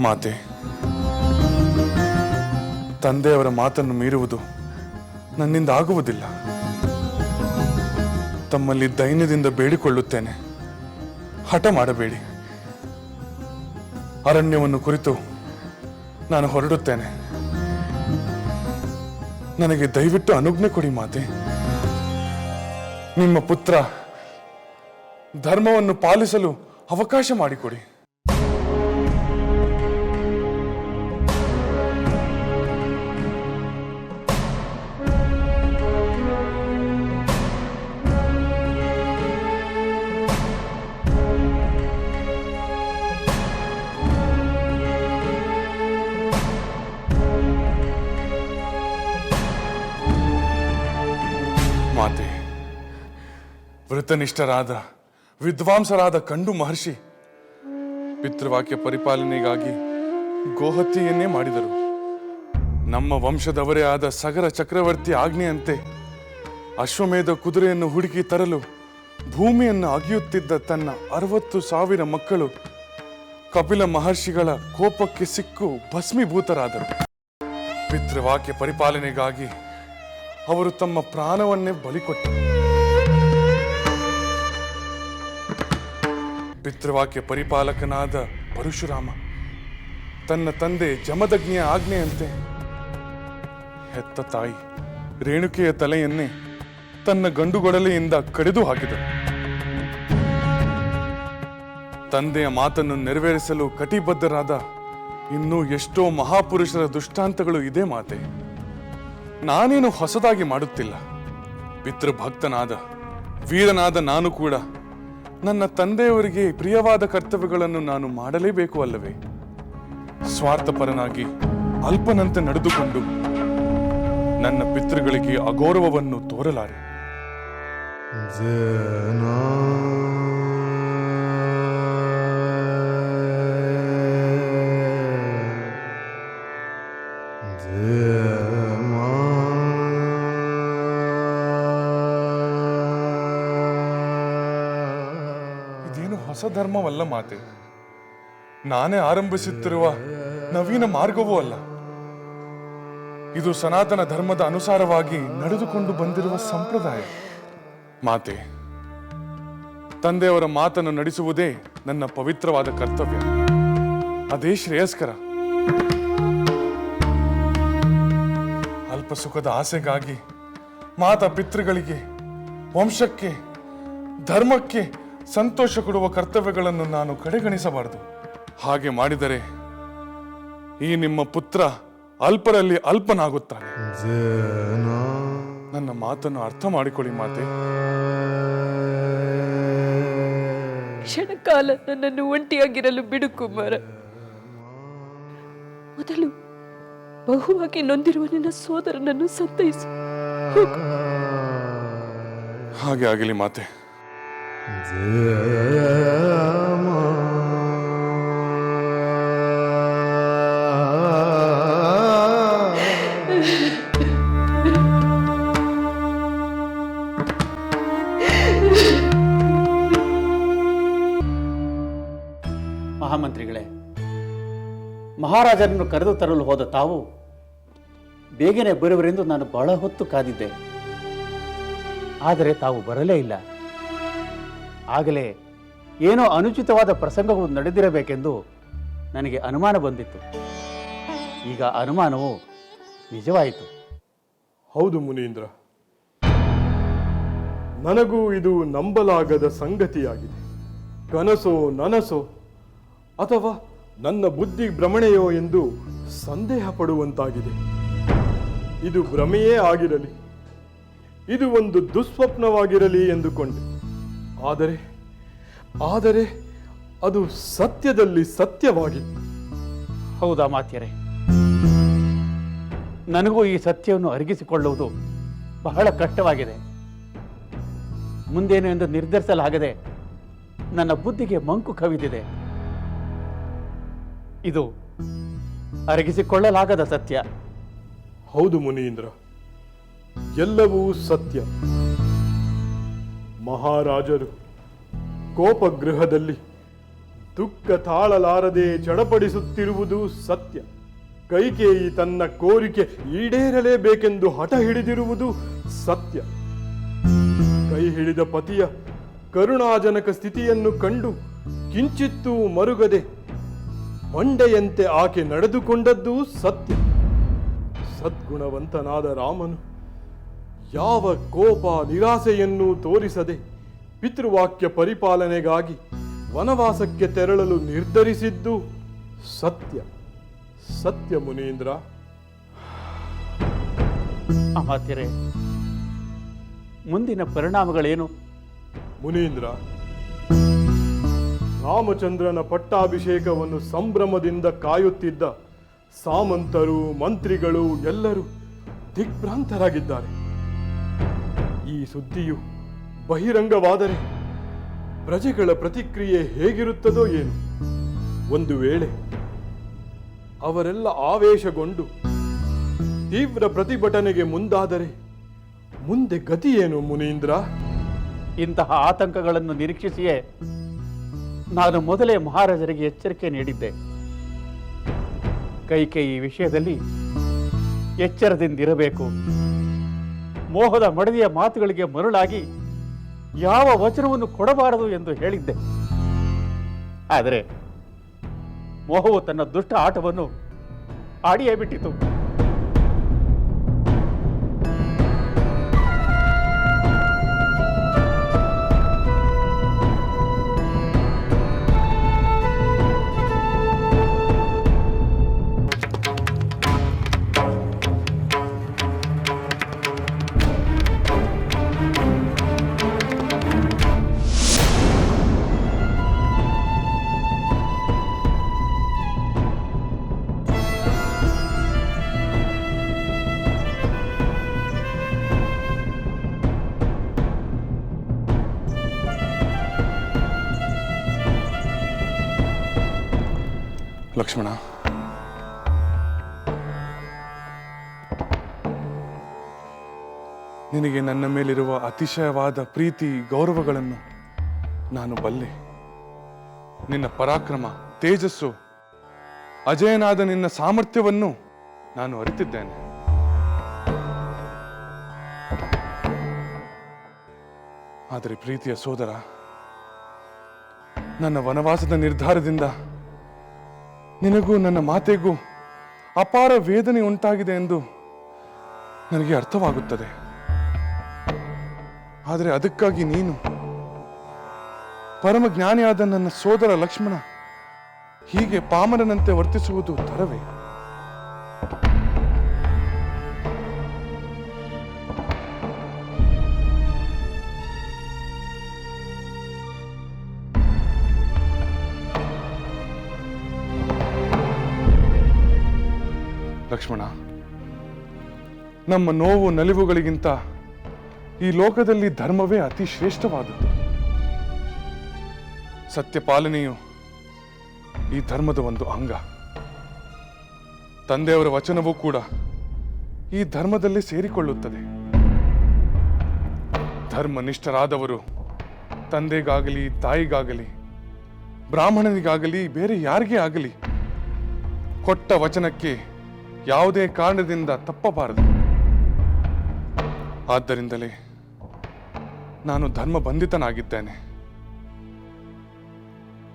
ಮಾತೆ, ತಂದೆಯವರ ಮಾತನ್ನು ಮೀರುವುದು ನನ್ನಿಂದ ಆಗುವುದಿಲ್ಲ. ತಮ್ಮಲ್ಲಿ ದೈನ್ಯದಿಂದ ಬೇಡಿಕೊಳ್ಳುತ್ತೇನೆ, ಹಠ ಮಾಡಬೇಡಿ. ಅರಣ್ಯವನ್ನು ಕುರಿತು ನಾನು ಹೊರಡುತ್ತೇನೆ. ನನಗೆ ದಯವಿಟ್ಟು ಅನುಜ್ಞೆ ಕೊಡಿ ಮಾತೆ. ನಿಮ್ಮ ಪುತ್ರ ಧರ್ಮವನ್ನು ಪಾಲಿಸಲು ಅವಕಾಶ ಮಾಡಿಕೊಡಿ. ಮಾತೆ, ವೃತನಿಷ್ಠರಾದ ವಿದ್ವಾಂಸರಾದ ಕಂಡು ಮಹರ್ಷಿ ಪಿತೃವಾಕ್ಯ ಪರಿಪಾಲನೆಗಾಗಿ ಗೋಹತ್ಯೆಯನ್ನೇ ಮಾಡಿದರು. ನಮ್ಮ ವಂಶದವರೇ ಆದ ಸಗರ ಚಕ್ರವರ್ತಿ ಆಜ್ಞೆಯಂತೆ ಅಶ್ವಮೇಧ ಕುದುರೆಯನ್ನು ಹುಡುಕಿ ತರಲು ಭೂಮಿಯನ್ನು ಅಗೆಯುತ್ತಿದ್ದ ತನ್ನ 60,000 ಮಕ್ಕಳು ಕಪಿಲ ಮಹರ್ಷಿಗಳ ಕೋಪಕ್ಕೆ ಸಿಕ್ಕು ಭಸ್ಮೀಭೂತರಾದರು. ಪಿತೃವಾಕ್ಯ ಪರಿಪಾಲನೆಗಾಗಿ ಅವರು ತಮ್ಮ ಪ್ರಾಣವನ್ನೇ ಬಲಿಕೊಟ್ಟರು. ಪಿತೃವಾಕ್ಯ ಪರಿಪಾಲಕನಾದ ಪರಶುರಾಮ ತನ್ನ ತಂದೆ ಜಮದಗ್ನಿಯ ಆಜ್ಞೆಯಂತೆ ಹೆತ್ತ ತಾಯಿ ರೇಣುಕೆಯ ತಲೆಯನ್ನೇ ತನ್ನ ಗಂಡುಗೊಡಲೆಯಿಂದ ಕಡಿದು ಹಾಕಿದರು. ತಂದೆಯ ಮಾತನ್ನು ನೆರವೇರಿಸಲು ಕಟಿಬದ್ಧರಾದ ಇನ್ನೂ ಎಷ್ಟೋ ಮಹಾಪುರುಷರ ದುಷ್ಟಾಂತಗಳು ಇದೆ ಮಾತೆ. ನಾನೇನು ಹೊಸದಾಗಿ ಮಾಡುತ್ತಿಲ್ಲ. ಪಿತೃಭಕ್ತನಾದ ವೀರನಾದ ನಾನು ಕೂಡ ನನ್ನ ತಂದೆಯವರಿಗೆ ಪ್ರಿಯವಾದ ಕರ್ತವ್ಯಗಳನ್ನು ನಾನು ಮಾಡಲೇಬೇಕು ಅಲ್ಲವೇ? ಸ್ವಾರ್ಥಪರನಾಗಿ ಅಲ್ಪನಂತೆ ನಡೆದುಕೊಂಡು ನನ್ನ ಪಿತೃಗಳಿಗೆ ಅಗೌರವವನ್ನು ತೋರಲಾರೆ. ಇದೇನು ಹೊಸ ಧರ್ಮವಲ್ಲ ಮಾತೆ. ನಾನೇ ಆರಂಭಿಸುತ್ತಿರುವ ನವೀನ ಮಾರ್ಗವೂ ಅಲ್ಲ. ಇದು ಸನಾತನ ಧರ್ಮದ ಅನುಸಾರವಾಗಿ ನಡೆದುಕೊಂಡು ಬಂದಿರುವ ಸಂಪ್ರದಾಯ. ಮಾತೆ, ತಂದೆಯವರ ಮಾತನ್ನು ನಡೆಸುವುದೇ ನನ್ನ ಪವಿತ್ರವಾದ ಕರ್ತವ್ಯ. ಅದೇ ಶ್ರೇಯಸ್ಕರ. ಅಲ್ಪ ಸುಖದ ಆಸೆಗಾಗಿ ಮಾತಾ ಪಿತೃಗಳಿಗೆ, ವಂಶಕ್ಕೆ, ಧರ್ಮಕ್ಕೆ ಸಂತೋಷ ಕೊಡುವ ಕರ್ತವ್ಯಗಳನ್ನು ನಾನು ಕಡೆಗಣಿಸಬಾರದು. ಹಾಗೆ ಮಾಡಿದರೆ ಈ ನಿಮ್ಮ ಪುತ್ರ ಅಲ್ಪರಲ್ಲಿ ಅಲ್ಪನಾಗುತ್ತಾನೆ. ನನ್ನ ಮಾತನ್ನು ಅರ್ಥ ಮಾಡಿಕೊಳ್ಳಿ ಮಾತೆ. ಕ್ಷಣಕಾಲ ನನ್ನನ್ನು ಒಂಟಿಯಾಗಿರಲು ಬಿಡು ಕುಮಾರ. ಮೊದಲು ಬಹುವಾಗಿ ನೊಂದಿರುವ ನಿನ್ನ ಸೋದರನನ್ನು ಸಂತೈಸು. ಹೋಗು. ಹಾಗೆ ಆಗಲಿ ಮಾತೆ. ಮಹಾಮಂತ್ರಿಗಳೇ, ಮಹಾರಾಜರನ್ನು ಕರೆದು ತರಲು ಹೋದ ತಾವು ಬೇಗನೆ ಬರುವರೆಂದು ನಾನು ಬಹಳ ಹೊತ್ತು ಕಾದಿದ್ದೆ. ಆದರೆ ತಾವು ಬರಲೇ ಇಲ್ಲ. ಆಗಲೇ ಏನೋ ಅನುಚಿತವಾದ ಪ್ರಸಂಗಗಳು ನಡೆದಿರಬೇಕೆಂದು ನನಗೆ ಅನುಮಾನ ಬಂದಿತ್ತು. ಈಗ ಅನುಮಾನವು ನಿಜವಾಯಿತು. ಹೌದು ಮುನೀಂದ್ರ, ನನಗೂ ಇದು ನಂಬಲಾಗದ ಸಂಗತಿಯಾಗಿದೆ. ಕನಸೋ ನನಸೋ ಅಥವಾ ನನ್ನ ಬುದ್ಧಿ ಭ್ರಮಣೆಯೋ ಎಂದು ಸಂದೇಹ ಪಡುವಂತಾಗಿದೆ. ಇದು ಭ್ರಮೆಯೇ ಆಗಿರಲಿ, ಇದು ಒಂದು ದುಸ್ವಪ್ನವಾಗಿರಲಿ ಎಂದುಕೊಂಡೆ. ಆದರೆ ಅದು ಸತ್ಯದಲ್ಲಿ ಸತ್ಯವಾಗಿತ್ತು. ಹೌದಾ ಮಾತ್ಯರೇ? ನನಗೂ ಈ ಸತ್ಯವನ್ನು ಅರಗಿಸಿಕೊಳ್ಳುವುದು ಬಹಳ ಕಷ್ಟವಾಗಿದೆ. ಮುಂದೇನು ಎಂದು ನಿರ್ಧರಿಸಲಾಗದೆ ನನ್ನ ಬುದ್ಧಿಗೆ ಮಂಕು ಕವಿದಿದೆ. ಇದು ಅರಗಿಸಿಕೊಳ್ಳಲಾಗದ ಸತ್ಯ. ಹೌದು ಮುನೀಂದ್ರ, ಎಲ್ಲವೂ ಸತ್ಯ. ಮಹಾರಾಜರು ಕೋಪಗೃಹದಲ್ಲಿ ದುಃಖ ತಾಳಲಾರದೆ ಚಡಪಡಿಸುತ್ತಿರುವುದು ಸತ್ಯ. ಕೈಕೇಯಿ ತನ್ನ ಕೋರಿಕೆ ಈಡೇರಲೇಬೇಕೆಂದು ಹಠ ಹಿಡಿದಿರುವುದು ಸತ್ಯ. ಕೈ ಹಿಡಿದ ಪತಿಯ ಕರುಣಾಜನಕ ಸ್ಥಿತಿಯನ್ನು ಕಂಡು ಕಿಂಚಿತ್ತೂ ಮರುಗದೆ ಮಂಡೆಯಂತೆ ಆಕೆ ನಡೆದುಕೊಂಡದ್ದು ಸತ್ಯ. ಸದ್ಗುಣವಂತನಾದ ರಾಮನು ಯಾವ ಕೋಪ ನಿರಾಸೆಯನ್ನೂ ತೋರಿಸದೆ ಪಿತೃವಾಕ್ಯ ಪರಿಪಾಲನೆಗಾಗಿ ವನವಾಸಕ್ಕೆ ತೆರಳಲು ನಿರ್ಧರಿಸಿದ್ದು ಸತ್ಯ. ಸತ್ಯ ಮುನೀಂದ್ರ. ಅಮಾತ್ಯರೇ, ಮುಂದಿನ ಪರಿಣಾಮಗಳೇನು? ಮುನೀಂದ್ರ, ರಾಮಚಂದ್ರನ ಪಟ್ಟಾಭಿಷೇಕವನ್ನು ಸಂಭ್ರಮದಿಂದ ಕಾಯುತ್ತಿದ್ದ ಸಾಮಂತರು, ಮಂತ್ರಿಗಳು ಎಲ್ಲರೂ ದಿಗ್ಭ್ರಾಂತರಾಗಿದ್ದಾರೆ. ಈ ಸುದ್ದಿಯು ಬಹಿರಂಗವಾದರೆ ಪ್ರಜೆಗಳ ಪ್ರತಿಕ್ರಿಯೆ ಹೇಗಿರುತ್ತದೋ ಏನು? ಒಂದು ವೇಳೆ ಅವರೆಲ್ಲ ಆವೇಶಗೊಂಡು ತೀವ್ರ ಪ್ರತಿಭಟನೆಗೆ ಮುಂದಾದರೆ ಮುಂದೆ ಗತಿಯೇನು ಮುನೀಂದ್ರ? ಇಂತಹ ಆತಂಕಗಳನ್ನು ನಿರೀಕ್ಷಿಸಿಯೇ ನಾನು ಮೊದಲೇ ಮಹಾರಾಜರಿಗೆ ಎಚ್ಚರಿಕೆ ನೀಡಿದ್ದೆ. ಕೈಕೇಯಿ ವಿಷಯದಲ್ಲಿ ಎಚ್ಚರದಿಂದಿರಬೇಕು. ಮೋಹದ ಮಡದಿಯ ಮಾತುಗಳಿಗೆ ಮರುಳಾಗಿ ಯಾವ ವಚನವನ್ನು ಕೊಡಬಾರದು ಎಂದು ಹೇಳಿದ್ದೆ. ಆದರೆ ಮೋಹವು ತನ್ನ ದುಷ್ಟ ಆಟವನ್ನು ಆಡಿಯೇ ಬಿಟ್ಟಿತು. ಲಕ್ಷ್ಮಣ, ನಿನಗೆ ನನ್ನ ಮೇಲಿರುವ ಅತಿಶಯವಾದ ಪ್ರೀತಿ ಗೌರವಗಳನ್ನು ನಾನು ಬಲ್ಲೆ. ನಿನ್ನ ಪರಾಕ್ರಮ, ತೇಜಸ್ಸು, ಅಜಯನಾದ ನಿನ್ನ ಸಾಮರ್ಥ್ಯವನ್ನು ನಾನು ಅರಿತಿದ್ದೇನೆ. ಆದರೆ ಪ್ರೀತಿಯ ಸೋದರ, ನನ್ನ ವನವಾಸದ ನಿರ್ಧಾರದಿಂದ ನಿನಗೂ ನನ್ನ ಮಾತೆಗೂ ಅಪಾರ ವೇದನೆ ಉಂಟಾಗಿದೆ ಎಂದು ನನಗೆ ಅರ್ಥವಾಗುತ್ತದೆ. ಆದರೆ ಅದಕ್ಕಾಗಿ ನೀನು, ಪರಮ ಜ್ಞಾನಿಯಾದ ನನ್ನ ಸೋದರ ಲಕ್ಷ್ಮಣ, ಹೀಗೆ ಪಾಮರನಂತೆ ವರ್ತಿಸುವುದು ತರವೇ? ಲಕ್ಷ್ಮಣ, ನಮ್ಮ ನೋವು ನಲಿವುಗಳಿಗಿಂತ ಈ ಲೋಕದಲ್ಲಿ ಧರ್ಮವೇ ಅತಿ ಶ್ರೇಷ್ಠವಾದದ್ದು. ಸತ್ಯಪಾಲನೆಯು ಈ ಧರ್ಮದ ಒಂದು ಅಂಗ. ತಂದೆಯವರ ವಚನವೂ ಕೂಡ ಈ ಧರ್ಮದಲ್ಲಿ ಸೇರಿಕೊಳ್ಳುತ್ತದೆ. ಧರ್ಮನಿಷ್ಠರಾದವರು ತಂದೆಗಾಗಲಿ, ತಾಯಿಗಾಗಲಿ, ಬ್ರಾಹ್ಮಣನಿಗಾಗಲಿ, ಬೇರೆ ಯಾರಿಗೇ ಆಗಲಿ ಕೊಟ್ಟ ವಚನಕ್ಕೆ ಯಾವುದೇ ಕಾರಣದಿಂದ ತಪ್ಪಬಾರದು. ಆದ್ದರಿಂದಲೇ ನಾನು ಧರ್ಮ ಬಂಧಿತನಾಗಿದ್ದೇನೆ.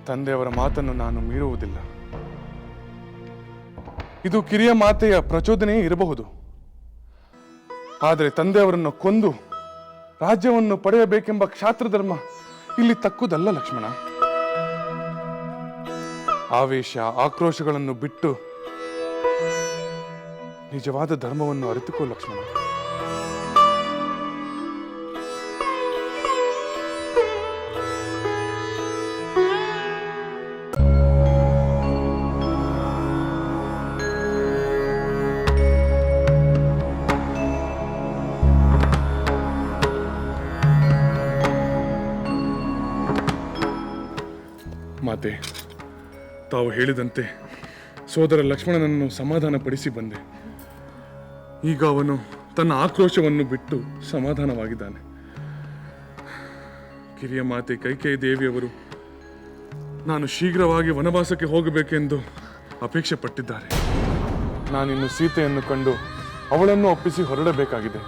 ತಂದೆಯವರ ಮಾತನ್ನು ನಾನು ಮೀರುವುದಿಲ್ಲ. ಇದು ಕಿರಿಯ ಮಾತೆಯ ಪ್ರಚೋದನೆಯೇ ಇರಬಹುದು. ಆದರೆ ತಂದೆಯವರನ್ನು ಕೊಂದು ರಾಜ್ಯವನ್ನು ಪಡೆಯಬೇಕೆಂಬ ಕ್ಷಾತ್ರ ಧರ್ಮ ಇಲ್ಲಿ ತಕ್ಕುದಲ್ಲ ಲಕ್ಷ್ಮಣ. ಆವೇಶ, ಆಕ್ರೋಶಗಳನ್ನು ಬಿಟ್ಟು ನಿಜವಾದ ಧರ್ಮವನ್ನು ಅರಿತುಕೋ ಲಕ್ಷ್ಮಣ. ಮಾತೆ, ತಾವು ಹೇಳಿದಂತೆ ಸೋದರ ಲಕ್ಷ್ಮಣನನ್ನು ಸಮಾಧಾನಪಡಿಸಿ ಬಂದೆ. ಈಗ ಅವನು ತನ್ನ ಆಕ್ರೋಶವನ್ನು ಬಿಟ್ಟು ಸಮಾಧಾನವಾಗಿದ್ದಾನೆ. ಕಿರಿಯ ಮಾತೆ ಕೈಕೇಯಿ ದೇವಿಯವರು ನಾನು ಶೀಘ್ರವಾಗಿ ವನವಾಸಕ್ಕೆ ಹೋಗಬೇಕೆಂದು ಅಪೇಕ್ಷೆ ಪಟ್ಟಿದ್ದಾರೆ. ನಾನಿನ್ನು ಸೀತೆಯನ್ನು ಕಂಡು ಅವಳನ್ನು ಒಪ್ಪಿಸಿ ಹೊರಡಬೇಕಾಗಿದೆ.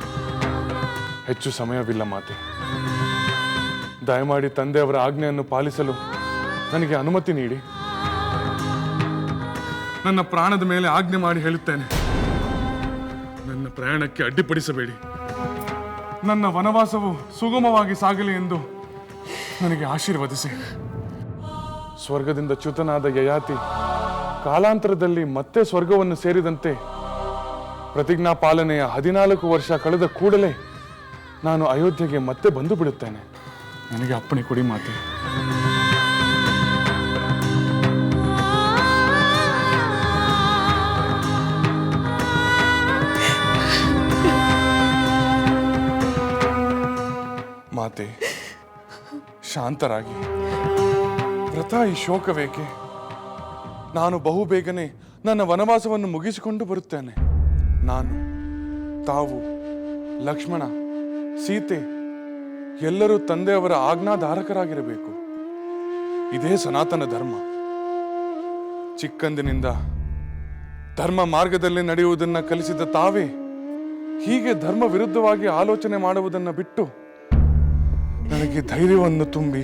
ಹೆಚ್ಚು ಸಮಯವಿಲ್ಲ ಮಾತೆ. ದಯಮಾಡಿ ತಂದೆಯವರ ಆಜ್ಞೆಯನ್ನು ಪಾಲಿಸಲು ನನಗೆ ಅನುಮತಿ ನೀಡಿ. ನನ್ನ ಪ್ರಾಣದ ಮೇಲೆ ಆಜ್ಞೆ ಮಾಡಿ ಹೇಳುತ್ತೇನೆ, ನನ್ನ ಪ್ರಯಾಣಕ್ಕೆ ಅಡ್ಡಿಪಡಿಸಬೇಡಿ. ನನ್ನ ವನವಾಸವು ಸುಗಮವಾಗಿ ಸಾಗಲಿ ಎಂದು ನನಗೆ ಆಶೀರ್ವದಿಸಿ. ಸ್ವರ್ಗದಿಂದ ಚ್ಯುತನಾದ ಯಯಾತಿ ಕಾಲಾಂತರದಲ್ಲಿ ಮತ್ತೆ ಸ್ವರ್ಗವನ್ನು ಸೇರಿದಂತೆ ಪ್ರತಿಜ್ಞಾ ಪಾಲನೆಯ 14 ವರ್ಷ ಕಳೆದ ಕೂಡಲೇ ನಾನು ಅಯೋಧ್ಯೆಗೆ ಮತ್ತೆ ಬಂದು ಬಿಡುತ್ತೇನೆ. ನನಗೆ ಅಪ್ಪಣೆ ಕೊಡಿ ಮಾತೆ. ಮಾತೆ, ಶಾಂತರಾಗಿ. ವ್ರತ ಈ ಶೋಕವೇಕೆ? ನಾನು ಬಹುಬೇಗನೆ ನನ್ನ ವನವಾಸವನ್ನು ಮುಗಿಸಿಕೊಂಡು ಬರುತ್ತೇನೆ. ನಾನು, ತಾವು, ಲಕ್ಷ್ಮಣ, ಸೀತೆ ಎಲ್ಲರೂ ತಂದೆಯವರ ಆಜ್ಞಾಧಾರಕರಾಗಿರಬೇಕು. ಇದೇ ಸನಾತನ ಧರ್ಮ. ಚಿಕ್ಕಂದಿನಿಂದ ಧರ್ಮ ಮಾರ್ಗದಲ್ಲಿ ನಡೆಯುವುದನ್ನು ಕಲಿಸಿದ ತಾವೇ ಹೀಗೆ ಧರ್ಮ ವಿರುದ್ಧವಾಗಿ ಆಲೋಚನೆ ಮಾಡುವುದನ್ನು ಬಿಟ್ಟು ನನಗೆ ಧೈರ್ಯವನ್ನು ತುಂಬಿ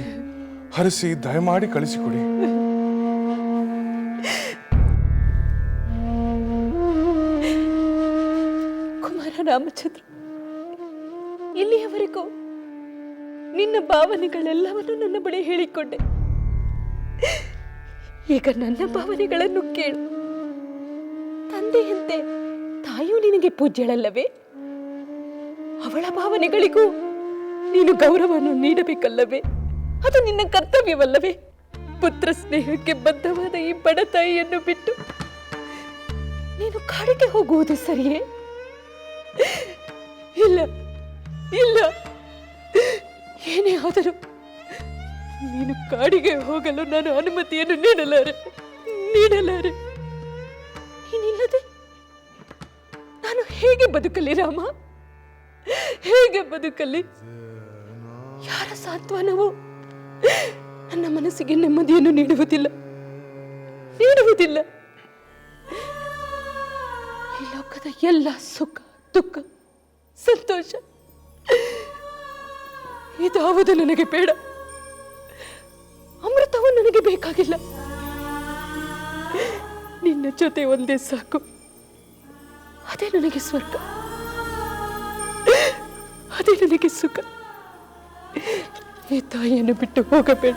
ಹರಿಸಿ ದಯಮಾಡಿ ಕಳಿಸಿಕೊಡಿ. ಕುಮಾರ ರಾಮಚಂದ್ರ, ಇಲ್ಲಿಯವರೆಗೂ ನಿನ್ನ ಭಾವನೆಗಳೆಲ್ಲವನ್ನು ನನ್ನ ಬಳಿ ಹೇಳಿಕೊಂಡೆ. ಈಗ ನನ್ನ ಭಾವನೆಗಳನ್ನು ಕೇಳು. ತಂದೆಯಂತೆ ತಾಯಿಯು ನಿನಗೆ ಪೂಜ್ಯಳಲ್ಲವೇ? ಅವಳ ಭಾವನೆಗಳಿಗೂ ನೀನು ಗೌರವವನ್ನು ನೀಡಬೇಕಲ್ಲವೇ? ಅದು ನಿನ್ನ ಕರ್ತವ್ಯವಲ್ಲವೇ? ಪುತ್ರ ಸ್ನೇಹಕ್ಕೆ ಬದ್ಧವಾದ ಈ ಬಡ ತಾಯಿಯನ್ನು ಬಿಟ್ಟು ನೀನು ಕಾಡಿಗೆ ಹೋಗುವುದು ಸರಿಯೇ? ಇಲ್ಲ ಇಲ್ಲ, ಏನೇ ಆದರೂ ನೀನು ಕಾಡಿಗೆ ಹೋಗಲು ನಾನು ಅನುಮತಿಯನ್ನು ನೀಡಲಾರೆ. ಹೇಗೆ ಬದುಕಲಿ ರಾಮ? ಹೇಗೆ ಬದುಕಲಿ? ಯಾರ ಸಾಂತ್ವನವು ನನ್ನ ಮನಸ್ಸಿಗೆ ನೆಮ್ಮದಿಯನ್ನು ನೀಡುವುದಿಲ್ಲ. ಈ ಲೋಕದ ಎಲ್ಲ ಸುಖ, ದುಃಖ, ಸಂತೋಷ ಇದಾವುದು ನನಗೆ ಬೇಡ. ಅಮೃತವು ನನಗೆ ಬೇಕಾಗಿಲ್ಲ. ನಿನ್ನ ಜೊತೆ ಒಂದೇ ಸಾಕು. ಅದೇ ನನಗೆ ಸ್ವರ್ಗ, ಅದೇ ನನಗೆ ಸುಖ. ಈ ತಾಯಿಯನ್ನು ಬಿಟ್ಟು ಹೋಗಬೇಡ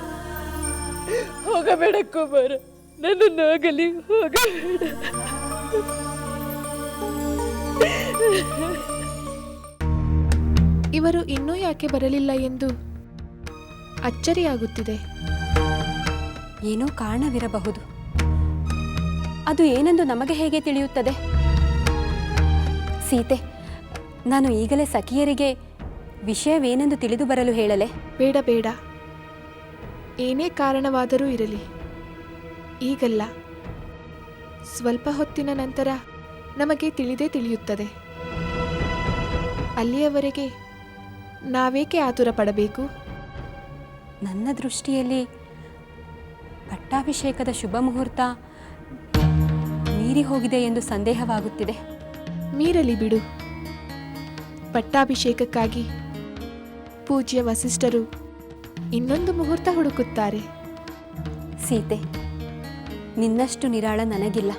ಕುಮಾರ, ನನ್ನನ್ನಾಗಲಿ ಹೋಗಬೇಡ. ಇವರು ಇನ್ನೂ ಯಾಕೆ ಬರಲಿಲ್ಲ ಎಂದು ಅಚ್ಚರಿಯಾಗುತ್ತಿದೆ. ಏನೋ ಕಾರಣವಿರಬಹುದು. ಅದು ಏನೆಂದು ನಮಗೆ ಹೇಗೆ ತಿಳಿಯುತ್ತದೆ? ಸೀತೆ, ನಾನು ಈಗಲೇ ಸಖಿಯರಿಗೆ ವಿಷಯವೇನೆಂದು ತಿಳಿದು ಬರಲು ಹೇಳಲೆ? ಬೇಡ ಬೇಡ, ಏನೇ ಕಾರಣವಾದರೂ ಇರಲಿ, ಈಗಲ್ಲ. ಸ್ವಲ್ಪ ಹೊತ್ತಿನ ನಂತರ ನಮಗೆ ತಿಳಿಯುತ್ತದೆ. ಅಲ್ಲಿಯವರೆಗೆ ನಾವೇಕೆ ಆತುರ ಪಡಬೇಕು? ನನ್ನ ದೃಷ್ಟಿಯಲ್ಲಿ ಪಟ್ಟಾಭಿಷೇಕದ ಶುಭ ಮುಹೂರ್ತ ಮೀರಿ ಹೋಗಿದೆ ಎಂದು ಸಂದೇಹವಾಗುತ್ತಿದೆ. ಮೀರಲಿ ಬಿಡು. ಪಟ್ಟಾಭಿಷೇಕಕ್ಕಾಗಿ ಪೂಜ್ಯ ವಸಿಷ್ಠರು ಇನ್ನೊಂದು ಮುಹೂರ್ತ ಹುಡುಕುತ್ತಾರೆ. ಸೀತೆ, ನಿನ್ನಷ್ಟು ನಿರಾಳ ನನಗಿಲ್ಲ.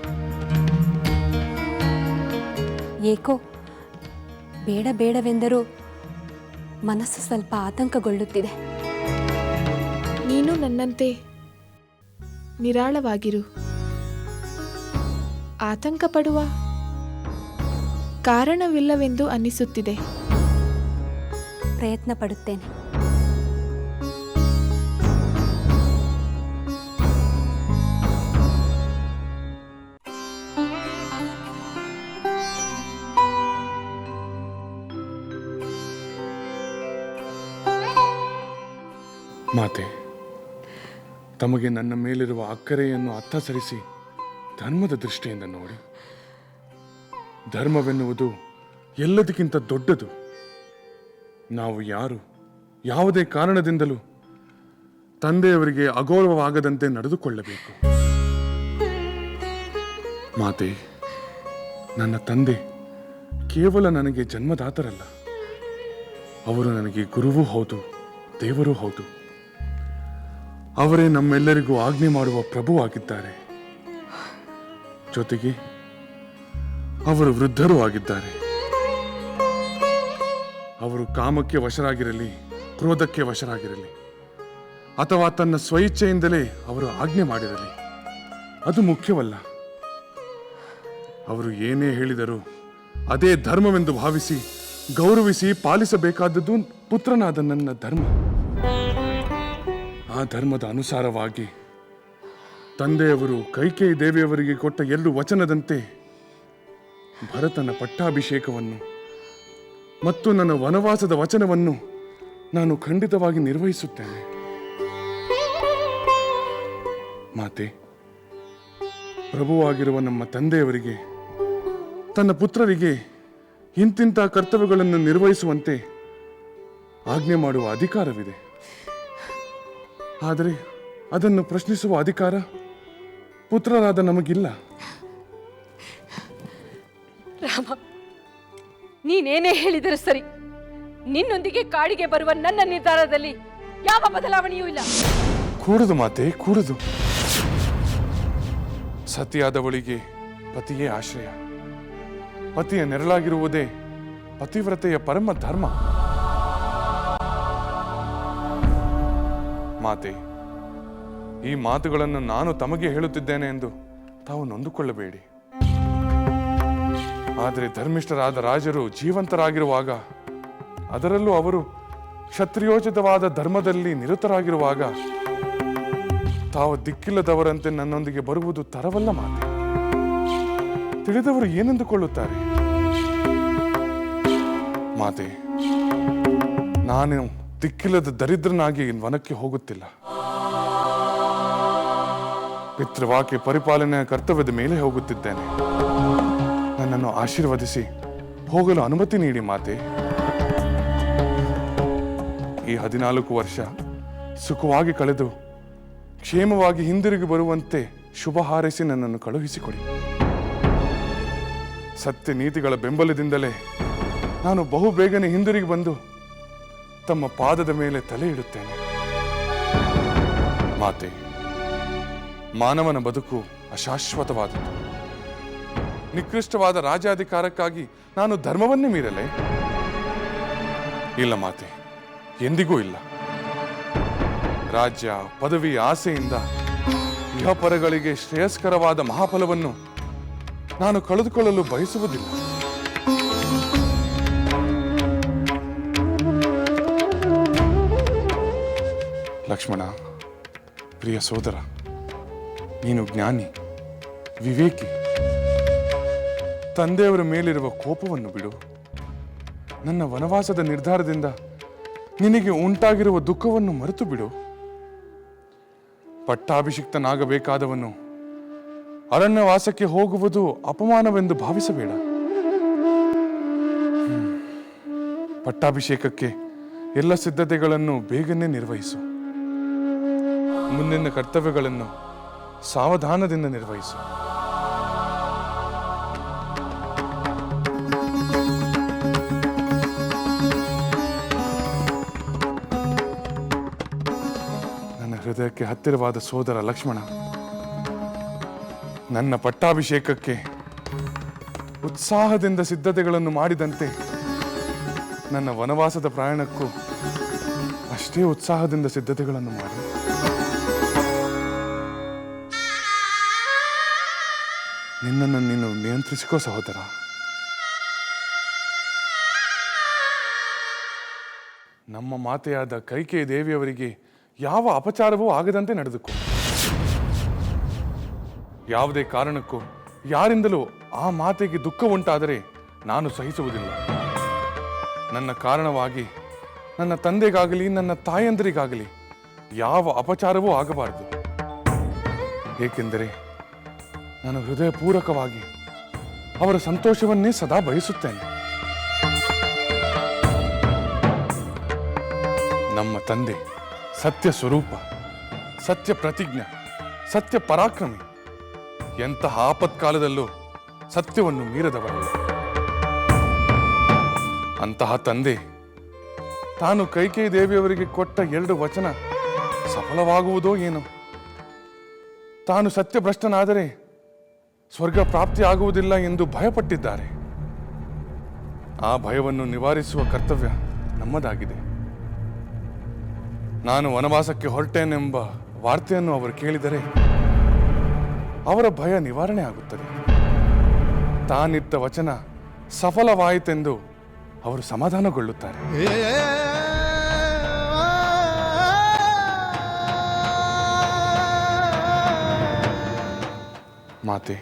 ಏಕೋ ಬೇಡವೆಂದರೂ ಮನಸ್ಸು ಸ್ವಲ್ಪ ಆತಂಕಗೊಳ್ಳುತ್ತಿದೆ. ನೀನು ನನ್ನಂತೆ ನಿರಾಳವಾಗಿರು. ಆತಂಕ ಪಡುವ ಕಾರಣವಿಲ್ಲವೆಂದು ಅನ್ನಿಸುತ್ತಿದೆ. ಪ್ರಯತ್ನ ಪಡುತ್ತೇನೆ. ಮಾತೆ, ತಮಗೆ ನನ್ನ ಮೇಲಿರುವ ಅಕ್ಕರೆಯನ್ನು ಅತ್ತ ಸರಿಸಿ ಧರ್ಮದ ದೃಷ್ಟಿಯಿಂದ ನೋಡಿ. ಧರ್ಮವೆನ್ನುವುದು ಎಲ್ಲದಕ್ಕಿಂತ ದೊಡ್ಡದು. ನಾವು ಯಾರು ಯಾವುದೇ ಕಾರಣದಿಂದಲೂ ತಂದೆಯವರಿಗೆ ಅಗೌರವವಾಗದಂತೆ ನಡೆದುಕೊಳ್ಳಬೇಕು. ಮಾತೆ, ನನ್ನ ತಂದೆ ಕೇವಲ ನನಗೆ ಜನ್ಮದಾತರಲ್ಲ, ಅವರು ನನಗೆ ಗುರುವೂ ಹೌದು, ದೇವರೂ ಹೌದು. ಅವರೇ ನಮ್ಮೆಲ್ಲರಿಗೂ ಆಜ್ಞೆ ಮಾಡುವ ಪ್ರಭುವಾಗಿದ್ದಾರೆ. ಜೊತೆಗೆ ಅವರು ವೃದ್ಧರೂ ಆಗಿದ್ದಾರೆ. ಅವರು ಕಾಮಕ್ಕೆ ವಶರಾಗಿರಲಿ, ಕ್ರೋಧಕ್ಕೆ ವಶರಾಗಿರಲಿ, ಅಥವಾ ತನ್ನ ಸ್ವಇಚ್ಛೆಯಿಂದಲೇ ಅವರು ಆಜ್ಞೆ ಮಾಡಿರಲಿ, ಅದು ಮುಖ್ಯವಲ್ಲ. ಅವರು ಏನೇ ಹೇಳಿದರೂ ಅದೇ ಧರ್ಮವೆಂದು ಭಾವಿಸಿ ಗೌರವಿಸಿ ಪಾಲಿಸಬೇಕಾದದ್ದು ಪುತ್ರನಾದ ನನ್ನ ಧರ್ಮ. ಆ ಧರ್ಮದ ಅನುಸಾರವಾಗಿ ತಂದೆಯವರು ಕೈಕೇಯಿ ದೇವಿಯವರಿಗೆ ಕೊಟ್ಟ 2 ವಚನದಂತೆ ಭರತನ ಪಟ್ಟಾಭಿಷೇಕವನ್ನು ಮತ್ತು ನನ್ನ ವನವಾಸದ ವಚನವನ್ನು ನಾನು ಖಂಡಿತವಾಗಿ ನಿರ್ವಹಿಸುತ್ತೇನೆ. ಮಾತೆ, ಪ್ರಭುವಾಗಿರುವ ನಮ್ಮ ತಂದೆಯವರಿಗೆ ತನ್ನ ಪುತ್ರರಿಗೆ ಇಂತಿಂಥ ಕರ್ತವ್ಯಗಳನ್ನು ನಿರ್ವಹಿಸುವಂತೆ ಆಜ್ಞೆ ಮಾಡುವ ಅಧಿಕಾರವಿದೆ. ಆದರೆ ಅದನ್ನು ಪ್ರಶ್ನಿಸುವ ಅಧಿಕಾರ ಪುತ್ರರಾದ ನಮಗಿಲ್ಲ. ರಾಮ, ನೀನೇನೇ ಹೇಳಿದರೂ ಸರಿ, ನಿನ್ನೊಂದಿಗೆ ಕಾಡಿಗೆ ಬರುವ ನನ್ನ ನಿರ್ಧಾರದಲ್ಲಿ ಯಾವ ಬದಲಾವಣೆಯೂ ಇಲ್ಲ. ಕೂಡದು ಮಾತೆ, ಕೂಡದು. ಸತಿಯಾದವಳಿಗೆ ಪತಿಯೇ ಆಶ್ರಯ. ಪತಿಯ ನೆರಳಾಗಿರುವುದೇ ಪತಿವ್ರತೆಯ ಪರಮ ಧರ್ಮ. ಮಾತೆ, ಈ ಮಾತುಗಳನ್ನು ನಾನು ತಮಗೆ ಹೇಳುತ್ತಿದ್ದೇನೆ ಎಂದು ತಾವು ನೊಂದುಕೊಳ್ಳಬೇಡಿ. ಆದರೆ ಧರ್ಮಿಷ್ಠರಾದ ರಾಜರು ಜೀವಂತರಾಗಿರುವಾಗ, ಅದರಲ್ಲೂ ಅವರು ಕ್ಷತ್ರಿಯೋಚಿತವಾದ ಧರ್ಮದಲ್ಲಿ ನಿರತರಾಗಿರುವಾಗ ತಾವು ದಿಕ್ಕಿಲ್ಲದವರಂತೆ ನನ್ನೊಂದಿಗೆ ಬರುವುದು ತರವಲ್ಲ ಮಾತೆ. ತಿಳಿದವರು ಏನೆಂದುಕೊಳ್ಳುತ್ತಾರೆ? ಮಾತೆ, ನಾನು ದಿಕ್ಕಿಲ್ಲದ ದರಿದ್ರನಾಗಿ ವನಕ್ಕೆ ಹೋಗುತ್ತಿಲ್ಲ. ಪಿತೃವಾಕ್ಯ ಪರಿಪಾಲನೆಯ ಕರ್ತವ್ಯದ ಮೇಲೆ ಹೋಗುತ್ತಿದ್ದೇನೆ. ನನ್ನನ್ನು ಆಶೀರ್ವದಿಸಿ ಹೋಗಲು ಅನುಮತಿ ನೀಡಿ ಮಾತೆ. ಈ 14 ವರ್ಷ ಸುಖವಾಗಿ ಕಳೆದು ಕ್ಷೇಮವಾಗಿ ಹಿಂದಿರುಗಿ ಬರುವಂತೆ ಶುಭ ಹಾರೈಸಿ ನನ್ನನ್ನು ಕಳುಹಿಸಿಕೊಡಿ. ಸತ್ಯ ನೀತಿಗಳ ಬೆಂಬಲದಿಂದಲೇ ನಾನು ಬಹುಬೇಗನೆ ಹಿಂದಿರುಗಿ ಬಂದು ತಮ್ಮ ಪಾದದ ಮೇಲೆ ತಲೆ ಇಡುತ್ತೇನೆ. ಮಾತೆ, ಮಾನವನ ಬದುಕು ಅಶಾಶ್ವತವಾದದ್ದು. ನಿಕೃಷ್ಟವಾದ ರಾಜ್ಯಾಧಿಕಾರಕ್ಕಾಗಿ ನಾನು ಧರ್ಮವನ್ನೇ ಮೀರಲೇ? ಇಲ್ಲ ಮಾತೆ, ಎಂದಿಗೂ ಇಲ್ಲ. ರಾಜ್ಯ ಪದವಿ ಆಸೆಯಿಂದ ಇಹಪರಗಳಿಗೆ ಶ್ರೇಯಸ್ಕರವಾದ ಮಹಾಫಲವನ್ನು ನಾನು ಕಳೆದುಕೊಳ್ಳಲು ಬಯಸುವುದಿಲ್ಲ. ಲಕ್ಷ್ಮಣ, ಪ್ರಿಯ ಸೋದರ, ನೀನು ಜ್ಞಾನಿ, ವಿವೇಕಿ. ತಂದೆಯವರ ಮೇಲಿರುವ ಕೋಪವನ್ನು ಬಿಡು. ನನ್ನ ವನವಾಸದ ನಿರ್ಧಾರದಿಂದ ನಿನಗೆ ಉಂಟಾಗಿರುವ ದುಃಖವನ್ನು ಮರೆತು ಬಿಡು. ಪಟ್ಟಾಭಿಷಿಕ್ತನಾಗಬೇಕಾದವನು ಅರಣ್ಯವಾಸಕ್ಕೆ ಹೋಗುವುದು ಅಪಮಾನವೆಂದು ಭಾವಿಸಬೇಡ. ಪಟ್ಟಾಭಿಷೇಕಕ್ಕೆ ಎಲ್ಲ ಸಿದ್ಧತೆಗಳನ್ನು ಬೇಗನೆ ನಿರ್ವಹಿಸು. ಮುಂದಿನ ಕರ್ತವ್ಯಗಳನ್ನು ಸಾವಧಾನದಿಂದ ನಿರ್ವಹಿಸು. ನನ್ನ ಹೃದಯಕ್ಕೆ ಹತ್ತಿರವಾದ ಸೋದರ ಲಕ್ಷ್ಮಣ, ನನ್ನ ಪಟ್ಟಾಭಿಷೇಕಕ್ಕೆ ಉತ್ಸಾಹದಿಂದ ಸಿದ್ಧತೆಗಳನ್ನು ಮಾಡಿದಂತೆ ನನ್ನ ವನವಾಸದ ಪ್ರಯಾಣಕ್ಕೂ ಅಷ್ಟೇ ಉತ್ಸಾಹದಿಂದ ಸಿದ್ಧತೆಗಳನ್ನು ಮಾಡಿ. ನಿನ್ನನ್ನು ನೀನು ನಿಯಂತ್ರಿಸಿಕೋ ಸಹೋದರ. ನಮ್ಮ ಮಾತೆಯಾದ ಕೈಕೇಯಿ ದೇವಿಯವರಿಗೆ ಯಾವ ಅಪಚಾರವೂ ಆಗದಂತೆ ನಡೆದುಕೋ. ಯಾವುದೇ ಕಾರಣಕ್ಕೂ ಯಾರಿಂದಲೂ ಆ ಮಾತೆಗೆ ದುಃಖ ಉಂಟಾದರೆ ನಾನು ಸಹಿಸುವುದಿಲ್ಲ. ನನ್ನ ಕಾರಣವಾಗಿ ನನ್ನ ತಂದೆಗಾಗಲಿ ನನ್ನ ತಾಯಂದರಿಗಾಗಲಿ ಯಾವ ಅಪಚಾರವೂ ಆಗಬಾರದು. ಏಕೆಂದರೆ ನಾನು ಹೃದಯಪೂರ್ವಕವಾಗಿ ಅವರ ಸಂತೋಷವನ್ನೇ ಸದಾ ಬಯಸುತ್ತೇನೆ. ನಮ್ಮ ತಂದೆ ಸತ್ಯ ಸ್ವರೂಪ, ಸತ್ಯ ಪ್ರತಿಜ್ಞ, ಸತ್ಯ ಪರಾಕ್ರಮಿ. ಎಂತಹ ಆಪತ್ಕಾಲದಲ್ಲೂ ಸತ್ಯವನ್ನು ಮೀರದವರಲ್ಲ. ಅಂತಹ ತಂದೆ ತಾನು ಕೈಕೇಯಿ ದೇವಿಯವರಿಗೆ ಕೊಟ್ಟ 2 ವಚನ ಸಫಲವಾಗುವುದೋ ಏನೋ. ತಾನು ಸತ್ಯಭ್ರಷ್ಟನಾದರೆ ಸ್ವರ್ಗ ಪ್ರಾಪ್ತಿಯಾಗುವುದಿಲ್ಲ ಎಂದು ಭಯಪಟ್ಟಿದ್ದಾರೆ. ಆ ಭಯವನ್ನು ನಿವಾರಿಸುವ ಕರ್ತವ್ಯ ನಮ್ಮದಾಗಿದೆ. ನಾನು ವನವಾಸಕ್ಕೆ ಹೊರಟೇನೆಂಬ ವಾರ್ತೆಯನ್ನು ಅವರು ಕೇಳಿದರೆ ಅವರ ಭಯ ನಿವಾರಣೆ ಆಗುತ್ತದೆ. ತಾನಿತ್ತ ವಚನ ಸಫಲವಾಯಿತೆಂದು ಅವರು ಸಮಾಧಾನಗೊಳ್ಳುತ್ತಾರೆ. ಮಾತೆ,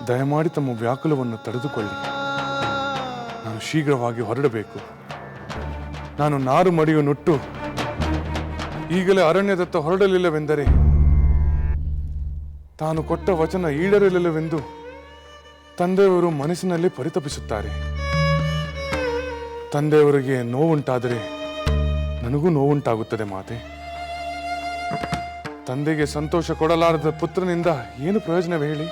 ದಯಮಾಡಿ ತಮ್ಮ ವ್ಯಾಕುಲವನ್ನು ತಡೆದುಕೊಳ್ಳಿ. ನಾನು ಶೀಘ್ರವಾಗಿ ಹೊರಡಬೇಕು. ನಾನು ನಾರು ಮಡಿಯು ನುಟ್ಟು ಈಗಲೇ ಅರಣ್ಯದತ್ತ ಹೊರಡಲಿಲ್ಲವೆಂದರೆ ತಾನು ಕೊಟ್ಟ ವಚನ ಈಡೇರಲಿಲ್ಲವೆಂದು ತಂದೆಯವರು ಮನಸ್ಸಿನಲ್ಲಿ ಪರಿತಪಿಸುತ್ತಾರೆ. ತಂದೆಯವರಿಗೆ ನೋವುಂಟಾದರೆ ನನಗೂ ನೋವುಂಟಾಗುತ್ತದೆ ಮಾತೆ. ತಂದೆಗೆ ಸಂತೋಷ ಕೊಡಲಾರದ ಪುತ್ರನಿಂದ ಏನು ಪ್ರಯೋಜನವೇ ಹೇಳಿ?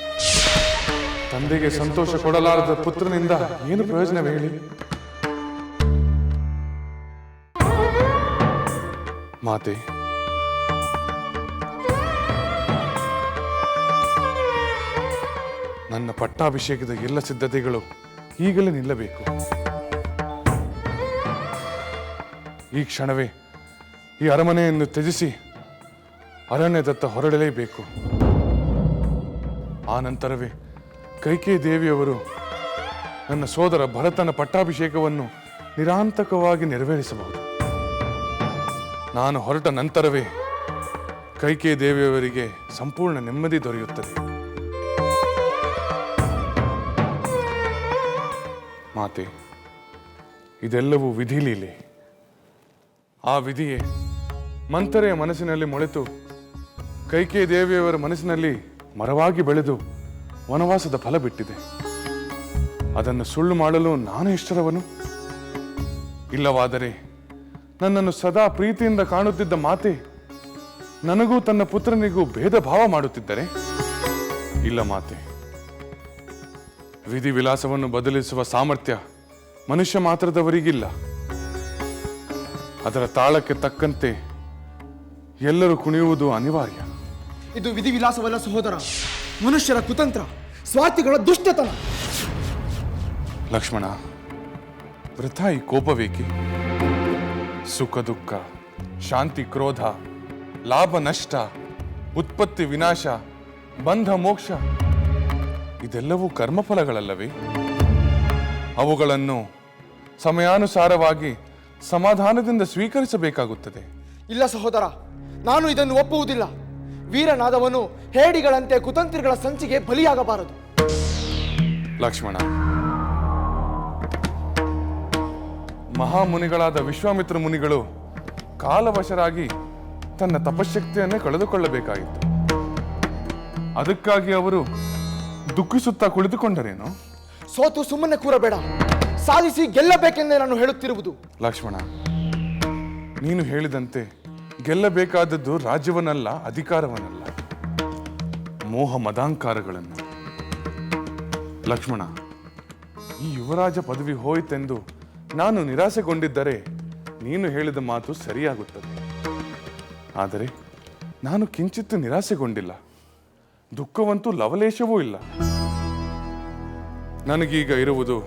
ತಂದೆಗೆ ಸಂತೋಷ ಕೊಡಲಾರದ ಪುತ್ರನಿಂದ ಏನು ಪ್ರಯೋಜನವೇ ಹೇಳಿ? ಮಾತೆ, ನನ್ನ ಪಟ್ಟಾಭಿಷೇಕದ ಎಲ್ಲ ಸಿದ್ಧತೆಗಳು ಈಗಲೇ ನಿಲ್ಲಬೇಕು. ಈ ಕ್ಷಣವೇ ಈ ಅರಮನೆಯನ್ನು ತ್ಯಜಿಸಿ ಅರಣ್ಯದತ್ತ ಹೊರಡಲೇಬೇಕು. ಆ ನಂತರವೇ ಕೈಕೇಯಿ ದೇವಿಯವರು ನನ್ನ ಸೋದರ ಭರತನ ಪಟ್ಟಾಭಿಷೇಕವನ್ನು ನಿರಾಂತಕವಾಗಿ ನೆರವೇರಿಸಬಹುದು. ನಾನು ಹೊರಟ ನಂತರವೇ ಕೈಕೇಯಿ ದೇವಿಯವರಿಗೆ ಸಂಪೂರ್ಣ ನೆಮ್ಮದಿ ದೊರೆಯುತ್ತದೆ. ಮಾತೆ, ಇದೆಲ್ಲವೂ ವಿಧಿಲೀಲೆ. ಆ ವಿಧಿಯೇ ಮಂಥರೆಯ ಮನಸ್ಸಿನಲ್ಲಿ ಮೊಳೆತು ಕೈಕೇಯಿ ದೇವಿಯವರ ಮನಸ್ಸಿನಲ್ಲಿ ಮರವಾಗಿ ಬೆಳೆದು ವನವಾಸದ ಫಲ ಬಿಟ್ಟಿದೆ. ಅದನ್ನು ಸುಳ್ಳು ಮಾಡಲು ನಾನು ಎಷ್ಟರವನು? ಇಲ್ಲವಾದರೆ ನನ್ನನ್ನು ಸದಾ ಪ್ರೀತಿಯಿಂದ ಕಾಣುತ್ತಿದ್ದ ಮಾತೆ ನನಗೂ ತನ್ನ ಪುತ್ರನಿಗೂ ಭೇದ ಭಾವ ಮಾಡುತ್ತಿದ್ದರೆ? ಇಲ್ಲ ಮಾತೆ, ವಿಧಿ ವಿಲಾಸವನ್ನು ಬದಲಿಸುವ ಸಾಮರ್ಥ್ಯ ಮನುಷ್ಯ ಮಾತ್ರದವರಿಗಿಲ್ಲ. ಅದರ ತಾಳಕ್ಕೆ ತಕ್ಕಂತೆ ಎಲ್ಲರೂ ಕುಣಿಯುವುದು ಅನಿವಾರ್ಯ. ಇದು ವಿಧಿವಿಲಾಸವಲ್ಲ ಸಹೋದರ, ಮನುಷ್ಯರ ಕುತಂತ್ರ, ಸ್ವಾರ್ಥಿಗಳ ದುಷ್ಟತನ. ಲಕ್ಷ್ಮಣ, ವೃಥಾ ಈ ಕೋಪವೇಕೆ? ಸುಖ ದುಃಖ, ಶಾಂತಿ ಕ್ರೋಧ, ಲಾಭ ನಷ್ಟ, ಉತ್ಪತ್ತಿ ವಿನಾಶ, ಬಂಧ ಮೋಕ್ಷ ಇದೆಲ್ಲವೂ ಕರ್ಮಫಲಗಳಲ್ಲವೇ? ಅವುಗಳನ್ನು ಸಮಯಾನುಸಾರವಾಗಿ ಸಮಾಧಾನದಿಂದ ಸ್ವೀಕರಿಸಬೇಕಾಗುತ್ತದೆ. ಇಲ್ಲ ಸಹೋದರ, ನಾನು ಇದನ್ನು ಒಪ್ಪುವುದಿಲ್ಲ. ವೀರನಾದವನು ಹೇಡಿಗಳಂತೆ ಕುತಂತ್ರಿಗಳ ಸಂಚಿಗೆ ಬಲಿಯಾಗಬಾರದು. ಲಕ್ಷ್ಮಣ, ಮಹಾಮುನಿಗಳಾದ ವಿಶ್ವಾಮಿತ್ರ ಮುನಿಗಳು ಕಾಲವಶರಾಗಿ ತನ್ನ ತಪಶಕ್ತಿಯನ್ನೇ ಕಳೆದುಕೊಳ್ಳಬೇಕಾಗಿತ್ತು. ಅದಕ್ಕಾಗಿ ಅವರು ದುಃಖಿಸುತ್ತಾ ಕುಳಿತುಕೊಂಡರೇನು? ಸೋತು ಸುಮ್ಮನೆ ಕೂರಬೇಡ, ಸಾಧಿಸಿ ಗೆಲ್ಲಬೇಕೆಂದೇ ನಾನು ಹೇಳುತ್ತಿರುವುದು. ಲಕ್ಷ್ಮಣ, ನೀನು ಹೇಳಿದಂತೆ ಗೆಲ್ಲಬೇಕಾದದ್ದು ರಾಜ್ಯವನ್ನಲ್ಲ, ಅಧಿಕಾರವನ್ನಲ್ಲ, ಮೋಹ ಮದಾಂಕಾರಗಳನ್ನು. ಲಕ್ಷ್ಮಣ, ಈ ಯುವರಾಜ ಪದವಿ ಹೋಯಿತೆಂದು ನಾನು ನಿರಾಸೆಗೊಂಡಿದ್ದರೆ ನೀನು ಹೇಳಿದ ಮಾತು ಸರಿಯಾಗುತ್ತದೆ. ಆದರೆ ನಾನು ಕಿಂಚಿತ್ತು ನಿರಾಸೆಗೊಂಡಿಲ್ಲ, ದುಃಖವಂತೂ ಲವಲೇಶವೂ ಇಲ್ಲ. ನನಗೀಗ ಇರುವುದು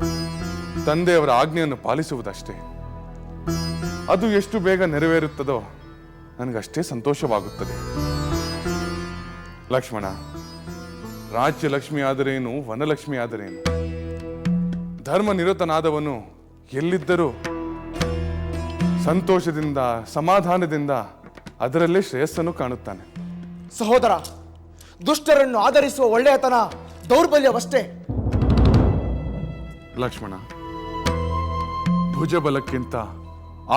ತಂದೆಯವರ ಆಜ್ಞೆಯನ್ನು ಪಾಲಿಸುವುದಷ್ಟೇ. ಅದು ಎಷ್ಟು ಬೇಗ ನೆರವೇರುತ್ತದೋ ನನಗಷ್ಟೇ ಸಂತೋಷವಾಗುತ್ತದೆ. ಲಕ್ಷ್ಮಣ, ರಾಜ್ಯ ಲಕ್ಷ್ಮಿ ಆದರೇನು, ವನಲಕ್ಷ್ಮಿ ಆದರೇನು, ಧರ್ಮ ನಿರತನಾದವನು ಎಲ್ಲಿದ್ದರೂ ಸಂತೋಷದಿಂದ ಸಮಾಧಾನದಿಂದ ಅದರಲ್ಲೇ ಶ್ರೇಯಸ್ಸನ್ನು ಕಾಣುತ್ತಾನೆ. ಸಹೋದರ, ದುಷ್ಟರನ್ನು ಆಧರಿಸುವ ಒಳ್ಳೆಯತನ ದೌರ್ಬಲ್ಯವಷ್ಟೇ. ಲಕ್ಷ್ಮಣ, ಭುಜಬಲಕ್ಕಿಂತ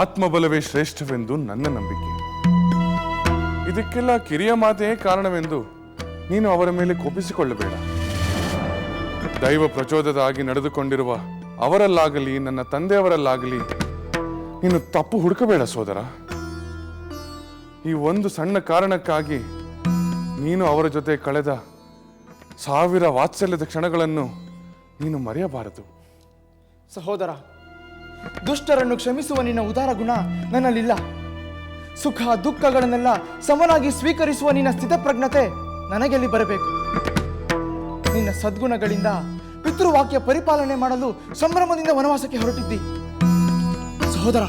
ಆತ್ಮಬಲವೇ ಶ್ರೇಷ್ಠವೆಂದು ನನ್ನ ನಂಬಿಕೆ. ಇದಕ್ಕೆಲ್ಲ ಕಿರಿಯ ಮಾತೆಯೇ ಕಾರಣವೆಂದು ನೀನು ಅವರ ಮೇಲೆ ಕೋಪಿಸಿಕೊಳ್ಳಬೇಡ. ದೈವ ಪ್ರಚೋದದಾಗಿ ನಡೆದುಕೊಂಡಿರುವ ಅವರಲ್ಲಾಗಲಿ ನನ್ನ ತಂದೆಯವರಲ್ಲಾಗಲಿ ನೀನು ತಪ್ಪು ಹುಡುಕಬೇಡ ಸೋದರ. ಈ ಒಂದು ಸಣ್ಣ ಕಾರಣಕ್ಕಾಗಿ ನೀನು ಅವರ ಜೊತೆ ಕಳೆದ 1000 ವಾತ್ಸಲ್ಯದ ಕ್ಷಣಗಳನ್ನು ನೀನು ಮರೆಯಬಾರದು. ಸಹೋದರ, ದುಷ್ಟರನ್ನು ಕ್ಷಮಿಸುವ ನಿನ್ನ ಉದಾರ ಗುಣ ನನ್ನಲ್ಲಿಲ್ಲ. ಸುಖ ದುಃಖಗಳನ್ನೆಲ್ಲ ಸಮನಾಗಿ ಸ್ವೀಕರಿಸುವ ನಿನ್ನ ಸ್ಥಿತಪ್ರಜ್ಞತೆ ನನಗೆಲ್ಲಿ ಬರಬೇಕು? ನಿನ್ನ ಸದ್ಗುಣಗಳಿಂದ ಪಿತೃವಾಕ್ಯ ಪರಿಪಾಲನೆ ಮಾಡಲು ಸಂಭ್ರಮದಿಂದ ವನವಾಸಕ್ಕೆ ಹೊರಟಿದ್ದಿ. ಸಹೋದರ,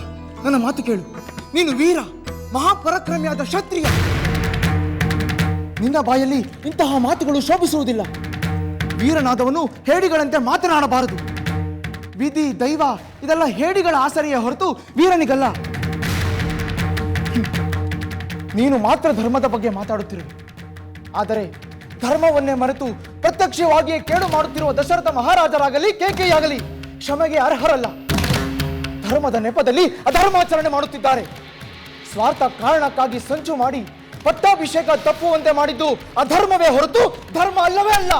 ನನ್ನ ಮಾತು ಕೇಳು. ನೀನು ವೀರ, ಮಹಾಪರಾಕ್ರಮಿಯಾದ ಕ್ಷತ್ರಿಯ. ನಿನ್ನ ಬಾಯಲ್ಲಿ ಇಂತಹ ಮಾತುಗಳು ಶೋಭಿಸುವುದಿಲ್ಲ. ವೀರನಾದವನು ಹೇಡಿಗಳಂತೆ ಮಾತನಾಡಬಾರದು. ವಿಧಿ ದೈವ ಇದೆಲ್ಲ ಹೇಡಿಗಳ ಆಸರೆಯ ಹೊರತು ವೀರನಿಗಲ್ಲ. ನೀನು ಮಾತ್ರ ಧರ್ಮದ ಬಗ್ಗೆ ಮಾತಾಡುತ್ತಿರುವೆ. ಆದರೆ ಧರ್ಮವನ್ನೇ ಮರೆತು ಪ್ರತ್ಯಕ್ಷವಾಗಿಯೇ ಕೇಡು ಮಾಡುತ್ತಿರುವ ದಶರಥ ಮಹಾರಾಜರಾಗಲಿ ಕೇಕೆಯಾಗಲಿ ಕ್ಷಮೆಗೆ ಅರ್ಹರಲ್ಲ. ಧರ್ಮದ ನೆಪದಲ್ಲಿ ಅಧರ್ಮಾಚರಣೆ ಮಾಡುತ್ತಿದ್ದಾರೆ. ಸ್ವಾರ್ಥ ಕಾರಣಕ್ಕಾಗಿ ಸಂಚು ಮಾಡಿ ಪಟ್ಟಾಭಿಷೇಕ ತಪ್ಪುವಂತೆ ಮಾಡಿದ್ದು ಅಧರ್ಮವೇ ಹೊರತು ಧರ್ಮ ಅಲ್ಲವೇ ಅಲ್ಲ.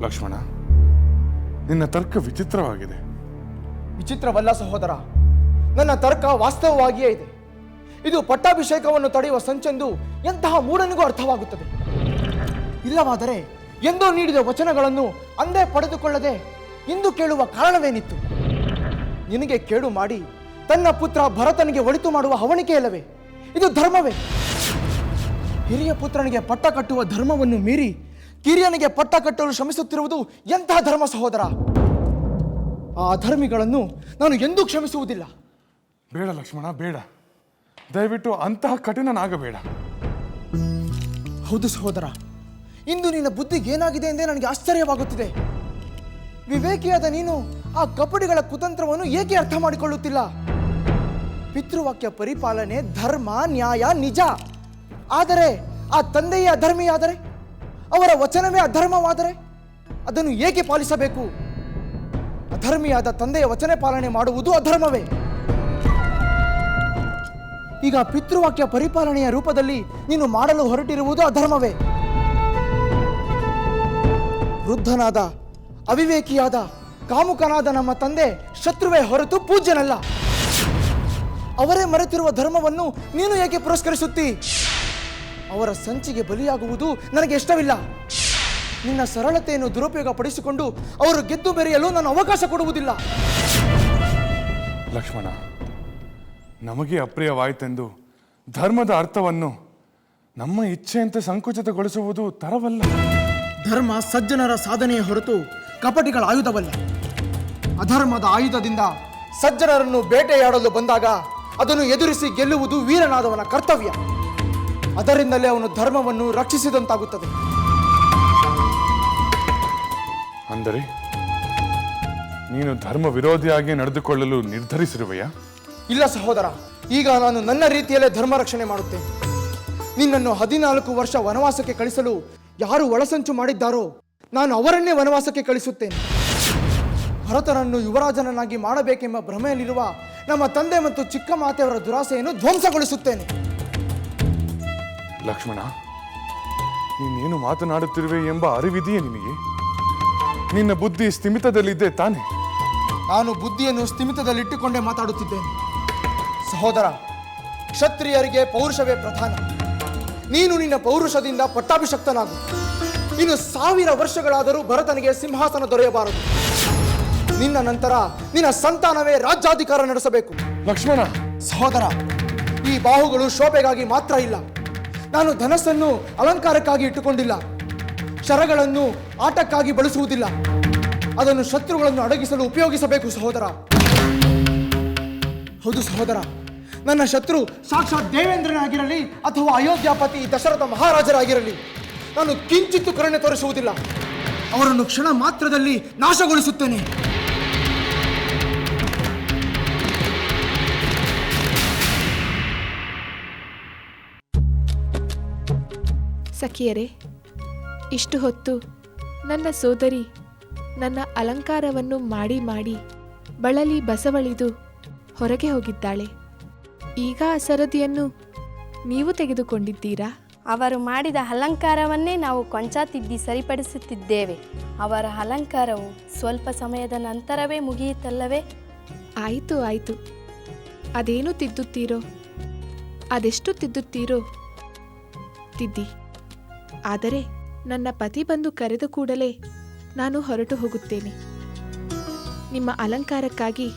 ಲಕ್ಷ್ಮಣ, ನಿನ್ನ ತರ್ಕ ವಿಚಿತ್ರವಾಗಿದೆ. ವಿಚಿತ್ರವಲ್ಲ ಸಹೋದರ, ನನ್ನ ತರ್ಕ ವಾಸ್ತವವಾಗಿಯೇ ಇದೆ. ಇದು ಪಟ್ಟಾಭಿಷೇಕವನ್ನು ತಡೆಯುವ ಸಂಚೆಂದು ಎಂತಹ ಮೂಢನಿಗೂ ಅರ್ಥವಾಗುತ್ತದೆ. ಇಲ್ಲವಾದರೆ ಎಂದೋ ನೀಡಿದ ವಚನಗಳನ್ನು ಅಂದೇ ಪಡೆದುಕೊಳ್ಳದೆ ಇಂದು ಕೇಳುವ ಕಾರಣವೇನಿತ್ತು? ನಿನಗೆ ಕೇಡು ಮಾಡಿ ತನ್ನ ಪುತ್ರ ಭರತನಿಗೆ ಒಳಿತು ಮಾಡುವ ಹವಣಿಕೆಯಲ್ಲವೇ? ಇದು ಧರ್ಮವೇ? ಹಿರಿಯ ಪುತ್ರನಿಗೆ ಪಟ್ಟ ಕಟ್ಟುವ ಧರ್ಮವನ್ನು ಮೀರಿ ಕಿರಿಯನಿಗೆ ಪಟ್ಟ ಕಟ್ಟಲು ಶ್ರಮಿಸುತ್ತಿರುವುದು ಎಂತಹ ಧರ್ಮ ಸಹೋದರ? ಆ ಅಧರ್ಮಿಗಳನ್ನು ನಾನು ಎಂದೂ ಕ್ಷಮಿಸುವುದಿಲ್ಲ. ಬೇಡ ಲಕ್ಷ್ಮಣ, ಬೇಡ. ದಯವಿಟ್ಟು ಅಂತಹ ಕಠಿಣನಾಗಬೇಡ. ಹೌದು ಸಹೋದರ, ಇಂದು ನಿನ್ನ ಬುದ್ಧಿಗೆ ಏನಾಗಿದೆ ಎಂದೇ ನನಗೆ ಆಶ್ಚರ್ಯವಾಗುತ್ತಿದೆ. ವಿವೇಕಿಯಾದ ನೀನು ಆ ಕಪಟಿಗಳ ಕುತಂತ್ರವನ್ನು ಏಕೆ ಅರ್ಥ ಮಾಡಿಕೊಳ್ಳುತ್ತಿಲ್ಲ? ಪಿತೃವಾಕ್ಯ ಪರಿಪಾಲನೆ ಧರ್ಮ, ನ್ಯಾಯ, ನಿಜ. ಆದರೆ ಆ ತಂದೆಯೇ ಅಧರ್ಮಿಯಾದರೆ, ಅವರ ವಚನವೇ ಅಧರ್ಮವಾದರೆ ಅದನ್ನು ಏಕೆ ಪಾಲಿಸಬೇಕು? ಅಧರ್ಮಿಯಾದ ತಂದೆಯ ವಚನ ಪಾಲನೆ ಮಾಡುವುದು ಅಧರ್ಮವೇ? ಈಗ ಪಿತೃವಾಕ್ಯ ಪರಿಪಾಲನೆಯ ರೂಪದಲ್ಲಿ ನೀನು ಮಾಡಲು ಹೊರಟಿರುವುದು ಅಧರ್ಮವೇ? ವೃದ್ಧನಾದ ಅವಿವೇಕಿಯಾದ ಕಾಮುಕನಾದ ನಮ್ಮ ತಂದೆ ಶತ್ರುವೇ ಹೊರತು ಪೂಜ್ಯನಲ್ಲ. ಅವರೇ ಮರೆತಿರುವ ಧರ್ಮವನ್ನು ನೀನು ಏಕೆ ಪುರಸ್ಕರಿಸುತ್ತೀ? ಅವರ ಸಂಚಿಗೆ ಬಲಿಯಾಗುವುದು ನನಗೆ ಇಷ್ಟವಿಲ್ಲ. ನಿನ್ನ ಸರಳತೆಯನ್ನು ದುರುಪಯೋಗ ಪಡಿಸಿಕೊಂಡು ಅವರು ಗೆದ್ದು ಬೆರೆಯಲು ನಾನು ಅವಕಾಶ ಕೊಡುವುದಿಲ್ಲ. ಲಕ್ಷ್ಮಣ, ನಮಗೆ ಅಪ್ರಿಯವಾಯಿತೆಂದು ಧರ್ಮದ ಅರ್ಥವನ್ನು ನಮ್ಮ ಇಚ್ಛೆಯಂತೆ ಸಂಕುಚಿತಗೊಳಿಸುವುದು ತರವಲ್ಲ. ಧರ್ಮ ಸಜ್ಜನರ ಸಾಧನೆಯ ಹೊರತು ಕಪಟಿಗಳ ಆಯುಧವಲ್ಲ. ಅಧರ್ಮದ ಆಯುಧದಿಂದ ಸಜ್ಜನರನ್ನು ಬೇಟೆಯಾಡಲು ಬಂದಾಗ ಅದನ್ನು ಎದುರಿಸಿ ಗೆಲ್ಲುವುದು ವೀರನಾದವನ ಕರ್ತವ್ಯ. ಅದರಿಂದಲೇ ಅವನು ಧರ್ಮವನ್ನು ರಕ್ಷಿಸಿದಂತಾಗುತ್ತದೆ. ಅಂದರೆ ನೀನು ಧರ್ಮ ವಿರೋಧಿಯಾಗಿ ನಡೆದುಕೊಳ್ಳಲು ನಿರ್ಧರಿಸಿರುವೆಯಾ? ಇಲ್ಲ ಸಹೋದರ, ಈಗ ನಾನು ನನ್ನ ರೀತಿಯಲ್ಲೇ ಧರ್ಮ ರಕ್ಷಣೆ ಮಾಡುತ್ತೇನೆ. ನಿನ್ನನ್ನು 14 ವರ್ಷ ವನವಾಸಕ್ಕೆ ಕಳಿಸಲು ಯಾರು ಒಳಸಂಚು ಮಾಡಿದ್ದಾರೋ ನಾನು ಅವರನ್ನೇ ವನವಾಸಕ್ಕೆ ಕಳಿಸುತ್ತೇನೆ. ಭರತನನ್ನು ಯುವರಾಜನನ್ನಾಗಿ ಮಾಡಬೇಕೆಂಬ ಭ್ರಮೆಯಲ್ಲಿರುವ ನಮ್ಮ ತಂದೆ ಮತ್ತು ಚಿಕ್ಕ ಮಾತೆಯವರ ದುರಾಸೆಯನ್ನು ಧ್ವಂಸಗೊಳಿಸುತ್ತೇನೆ. ಲಕ್ಷ್ಮಣ, ನೀನೇನು ಮಾತನಾಡುತ್ತಿರುವೆ ಎಂಬ ಅರಿವಿದೆಯೇ ನಿನಗೆ? ನಿನ್ನ ಬುದ್ಧಿ ಸ್ಥಿಮಿತದಲ್ಲಿದ್ದೆ ತಾನೆ? ನಾನು ಬುದ್ಧಿಯನ್ನು ಸ್ಥಿಮಿತದಲ್ಲಿಟ್ಟುಕೊಂಡೇ ಮಾತಾಡುತ್ತಿದ್ದೇನೆ. ಸಹೋದರ, ಕ್ಷತ್ರಿಯರಿಗೆ ಪೌರುಷವೇ ಪ್ರಧಾನ. ನೀನು ನಿನ್ನ ಪೌರುಷದಿಂದ ಪಟ್ಟಾಭಿಷಕ್ತನಾಗು. ಇನ್ನು 1000 ವರ್ಷಗಳಾದರೂ ಭರತನಿಗೆ ಸಿಂಹಾಸನ ದೊರೆಯಬಾರದು. ನಿನ್ನ ನಂತರ ನಿನ್ನ ಸಂತಾನವೇ ರಾಜ್ಯಾಧಿಕಾರ ನಡೆಸಬೇಕು. ಲಕ್ಷ್ಮಣ, ಸಹೋದರ, ಈ ಬಾಹುಗಳು ಶೋಭೆಗಾಗಿ ಮಾತ್ರ ಇಲ್ಲ. ನಾನು ಧನಸ್ಸನ್ನು ಅಲಂಕಾರಕ್ಕಾಗಿ ಇಟ್ಟುಕೊಂಡಿಲ್ಲ. ಶರಗಳನ್ನು ಆಟಕ್ಕಾಗಿ ಬಳಸುವುದಿಲ್ಲ. ಅದನ್ನು ಶತ್ರುಗಳನ್ನು ಅಡಗಿಸಲು ಉಪಯೋಗಿಸಬೇಕು ಸಹೋದರ. ಹೌದು ಸಹೋದರ, ನನ್ನ ಶತ್ರು ಸಾಕ್ಷಾತ್ ದೇವೇಂದ್ರನಾಗಿರಲಿ ಅಥವಾ ಅಯೋಧ್ಯಾಪತಿ ದಶರಥ ಮಹಾರಾಜರಾಗಿರಲಿ, ನಾನು ಕಿಂಚಿತ್ತು ಕರುಣೆ ತೋರಿಸುವುದಿಲ್ಲ. ಅವರನ್ನು ಕ್ಷಣ ಮಾತ್ರದಲ್ಲಿ ನಾಶಗೊಳಿಸುತ್ತೇನೆ. ಸಖಿಯರೇ, ಇಷ್ಟು ಹೊತ್ತು ನನ್ನ ಸೋದರಿ ನನ್ನ ಅಲಂಕಾರವನ್ನು ಮಾಡಿ ಮಾಡಿ ಬಳಲಿ ಬಸವಳಿದು ಹೊರಗೆ ಹೋಗಿದ್ದಾಳೆ. ಈಗ ಆ ಸರದಿಯನ್ನು ನೀವು ತೆಗೆದುಕೊಂಡಿದ್ದೀರಾ? ಅವರು ಮಾಡಿದ ಅಲಂಕಾರವನ್ನೇ ನಾವು ಕೊಂಚ ತಿದ್ದಿ ಸರಿಪಡಿಸುತ್ತಿದ್ದೇವೆ. ಅವರ ಅಲಂಕಾರವು ಸ್ವಲ್ಪ ಸಮಯದ ನಂತರವೇ ಮುಗಿಯಿತಲ್ಲವೇ? ಆಯಿತು ಆಯಿತು, ಅದೇನು ತಿದ್ದುತ್ತೀರೋ, ಅದೆಷ್ಟು ತಿದ್ದುತ್ತೀರೋ ತಿದ್ದಿ. ಆದರೆ ನನ್ನ ಪತಿ ಬಂದು ಕರೆದ ಕೂಡಲೇ ನಾನು ಹೊರಟು ಹೋಗುತ್ತೇನೆ. ನಿಮ್ಮ ಅಲಂಕಾರಕ್ಕಾಗಿ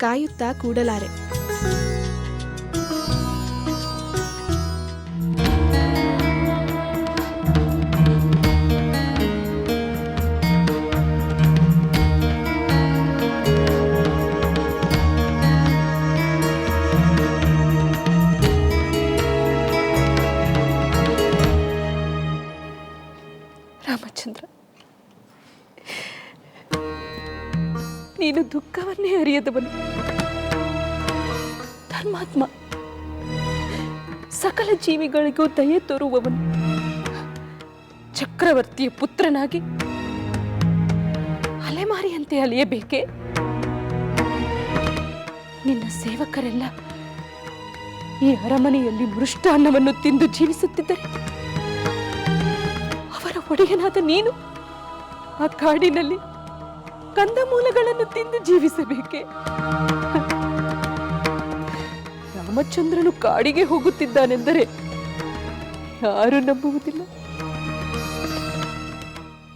ಕಾಯುತ್ತಾ ಕೂಡಲಾರೆ. ರಾಮಚಂದ್ರ, ನೀನು ದುಃಖವನ್ನೇ ಅರಿಯದವನು, ಧರ್ಮಾತ್ಮ, ಸಕಲ ಜೀವಿಗಳಿಗೂ ದಯೆ ತೋರುವವನು, ಚಕ್ರವರ್ತಿಯ ಪುತ್ರನಾಗಿ ಅಲೆಮಾರಿಯಂತೆ ಅಲಿಯಬೇಕೆ? ನಿನ್ನ ಸೇವಕರೆಲ್ಲ ಈ ಅರಮನೆಯಲ್ಲಿ ಮೃಷ್ಟಾನ್ನವನ್ನು ತಿಂದು ಜೀವಿಸುತ್ತಿದ್ದರೆ ಅವರ ಒಡೆಯನಾದ ನೀನು ಆ ಕಾಡಿನಲ್ಲಿ ಕಂದಮೂಲಗಳನ್ನು ತಿಂದು ಜೀವಿಸಬೇಕೆ? ರಾಮಚಂದ್ರನು ಕಾಡಿಗೆ ಹೋಗುತ್ತಿದ್ದಾನೆಂದರೆ ಯಾರು ನಂಬುವುದಿಲ್ಲ.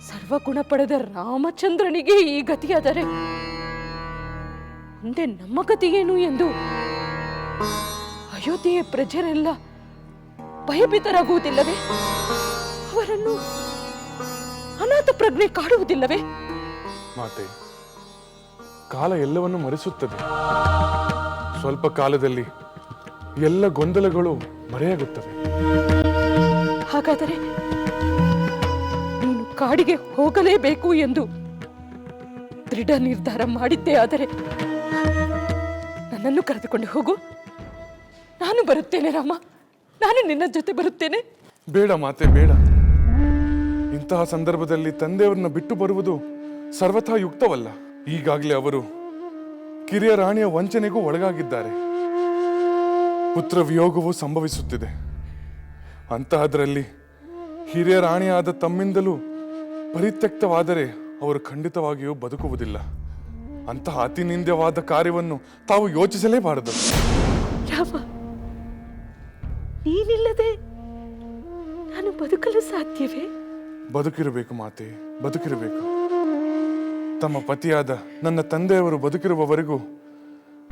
ಸರ್ವಗುಣ ಪಡೆದ ರಾಮಚಂದ್ರನಿಗೆ ಈ ಗತಿಯಾದರೆ ಮುಂದೆ ನಮ್ಮ ಗತಿಯೇನು ಎಂದು ಅಯೋಧ್ಯೆಯ ಪ್ರಜರೆಲ್ಲ ಭಯಭೀತರಾಗುವುದಿಲ್ಲವೇ? ಅವರನ್ನು ಅನಾಥ ಪ್ರಜ್ಞೆ ಕಾಡುವುದಿಲ್ಲವೇ? ಮಾತೆ, ಕಾಲ ಎಲ್ಲವನ್ನು ಮರೆಸುತ್ತದೆ. ಸ್ವಲ್ಪ ಕಾಲದಲ್ಲಿ ಎಲ್ಲ ಗೊಂದಲಗಳು ಮರೆಯಾಗುತ್ತವೆ. ಹಾಗಾದರೆ ನೀನು ಕಾಡಿಗೆ ಹೋಗಲೇಬೇಕು ಎಂದು ದೃಢ ನಿರ್ಧಾರ ಮಾಡಿದ್ದೇ ಆದರೆ ನನ್ನನ್ನು ಕರೆದುಕೊಂಡು ಹೋಗು. ನಾನು ಬರುತ್ತೇನೆ ರಾಮ, ನಾನು ನಿನ್ನ ಜೊತೆ ಬರುತ್ತೇನೆ. ಬೇಡ ಮಾತೆ, ಬೇಡ. ಇಂತಹ ಸಂದರ್ಭದಲ್ಲಿ ತಂದೆಯವರನ್ನ ಬಿಟ್ಟು ಬರುವುದು ಸರ್ವಥಾ ಯುಕ್ತವಲ್ಲ. ಈಗಾಗಲೇ ಅವರು ಕಿರಿಯ ರಾಣಿಯ ವಂಚನೆಗೂ ಒಳಗಾಗಿದ್ದಾರೆ. ಪುತ್ರ ವಿಯೋಗವೂ ಸಂಭವಿಸುತ್ತಿದೆ. ಅಂತಹದ್ರಲ್ಲಿ ಹಿರಿಯ ರಾಣಿಯಾದ ತಮ್ಮಿಂದಲೂ ಪರಿತ್ಯಕ್ತವಾದರೆ ಅವರು ಖಂಡಿತವಾಗಿಯೂ ಬದುಕುವುದಿಲ್ಲ. ಅಂತಹ ಅತಿನಿಂದ್ಯವಾದ ಕಾರ್ಯವನ್ನು ತಾವು ಯೋಚಿಸಲೇಬಾರದು. ರಾಮ, ನೀನಿಲ್ಲದೆ ನಾನು ಬದುಕಲು ಸಾಧ್ಯವೇ? ಬದುಕಿರಬೇಕು ಮಾತೆ, ಬದುಕಿರಬೇಕು. ತಮ್ಮ ಪತಿಯಾದ ನನ್ನ ತಂದೆಯವರು ಬದುಕಿರುವವರೆಗೂ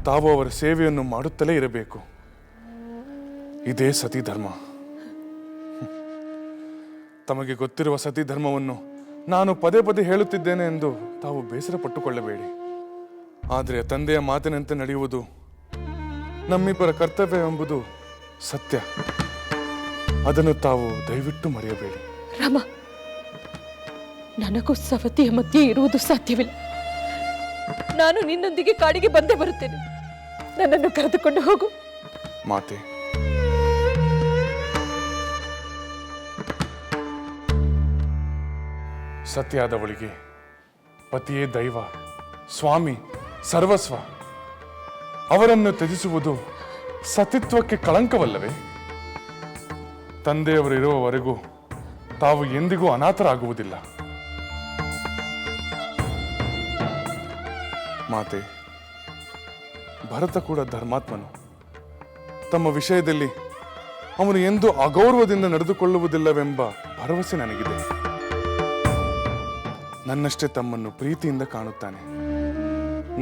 ತಾವು ಅವರ ಸೇವೆಯನ್ನು ಮಾಡುತ್ತಲೇ ಇರಬೇಕು. ಇದೇ ಸತಿ ಧರ್ಮ. ತಮಗೆ ಗೊತ್ತಿರುವ ಸತಿ ಧರ್ಮವನ್ನು ನಾನು ಪದೇ ಪದೇ ಹೇಳುತ್ತಿದ್ದೇನೆ ಎಂದು ತಾವು ಬೇಸರ ಪಟ್ಟುಕೊಳ್ಳಬೇಡಿ. ಆದರೆ ತಂದೆಯ ಮಾತಿನಂತೆ ನಡೆಯುವುದು ನಮ್ಮಿಬ್ಬರ ಕರ್ತವ್ಯ ಎಂಬುದು ಸತ್ಯ. ಅದನ್ನು ತಾವು ದಯವಿಟ್ಟು ಮರೆಯಬೇಡಿ. ರಾಮ, ನನಗೂ ಸವತಿಯ ಮಧ್ಯೆ ಇರುವುದು ಸಾಧ್ಯವಿಲ್ಲ. ನಾನು ನಿನ್ನೊಂದಿಗೆ ಕಾಡಿಗೆ ಬಂದೇ ಬರುತ್ತೇನೆ. ನನ್ನನ್ನು ಕರೆದುಕೊಂಡು ಹೋಗು. ಮಾತೆ, ಸತ್ಯಾದವಳಿಗೆ ಪತಿಯೇ ದೈವ, ಸ್ವಾಮಿ, ಸರ್ವಸ್ವ. ಅವರನ್ನು ತ್ಯಜಿಸುವುದು ಸತಿತ್ವಕ್ಕೆ ಕಳಂಕವಲ್ಲವೇ? ತಂದೆಯವರು ಇರುವವರೆಗೂ ತಾವು ಎಂದಿಗೂ ಅನಾಥರಾಗುವುದಿಲ್ಲ. ಮಾತೆ, ಭರತ ಕೂಡ ಧರ್ಮಾತ್ಮನು. ತಮ್ಮ ವಿಷಯದಲ್ಲಿ ಅವನು ಎಂದೂ ಅಗೌರವದಿಂದ ನಡೆದುಕೊಳ್ಳುವುದಿಲ್ಲವೆಂಬ ಭರವಸೆ ನನಗಿದೆ. ನನ್ನಷ್ಟೇ ತಮ್ಮನ್ನು ಪ್ರೀತಿಯಿಂದ ಕಾಣುತ್ತಾನೆ.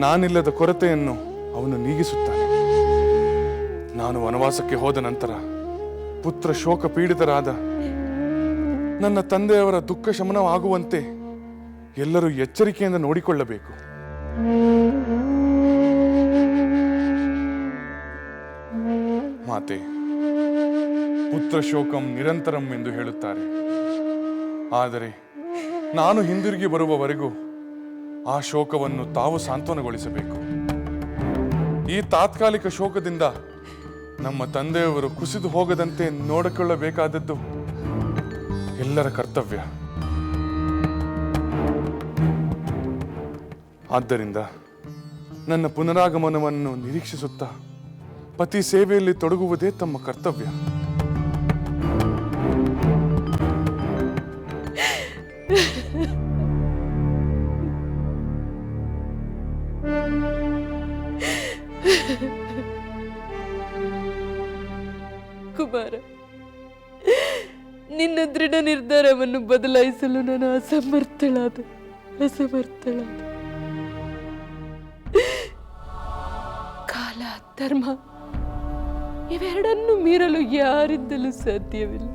ನಾನಿಲ್ಲದ ಕೊರತೆಯನ್ನು ಅವನು ನೀಗಿಸುತ್ತಾನೆ. ನಾನು ವನವಾಸಕ್ಕೆ ಹೋದ ನಂತರ ಪುತ್ರ ಶೋಕ ಪೀಡಿತರಾದ ನನ್ನ ತಂದೆಯವರ ದುಃಖ ಶಮನವಾಗುವಂತೆ ಎಲ್ಲರೂ ಎಚ್ಚರಿಕೆಯಿಂದ ನೋಡಿಕೊಳ್ಳಬೇಕು. ಮಾತೆ, ಪುತ್ರ ಶೋಕಂ ನಿರಂತರಂ ಎಂದು ಹೇಳುತ್ತಾರೆ. ಆದರೆ ನಾನು ಹಿಂದಿರುಗಿ ಬರುವವರೆಗೂ ಆ ಶೋಕವನ್ನು ತಾವು ಸಾಂತ್ವನಗೊಳಿಸಬೇಕು. ಈ ತಾತ್ಕಾಲಿಕ ಶೋಕದಿಂದ ನಮ್ಮ ತಂದೆಯವರು ಕುಸಿದು ಹೋಗದಂತೆ ನೋಡಿಕೊಳ್ಳಬೇಕಾದದ್ದು ಎಲ್ಲರ ಕರ್ತವ್ಯ. ಆದ್ದರಿಂದ ನನ್ನ ಪುನರಾಗಮನವನ್ನು ನಿರೀಕ್ಷಿಸುತ್ತಾ ಪತಿ ಸೇವೆಯಲ್ಲಿ ತೊಡಗುವುದೇ ತಮ್ಮ ಕರ್ತವ್ಯ. ಕುಮಾರ, ನಿನ್ನ ದೃಢ ನಿರ್ಧಾರವನ್ನು ಬದಲಾಯಿಸಲು ನಾನು ಅಸಮರ್ಥಳಾದ. ಕಾಲ, ಧರ್ಮ ಇವೆರಡನ್ನು ಮೀರಲು ಯಾರಿಂದಲೂ ಸಾಧ್ಯವಿಲ್ಲ.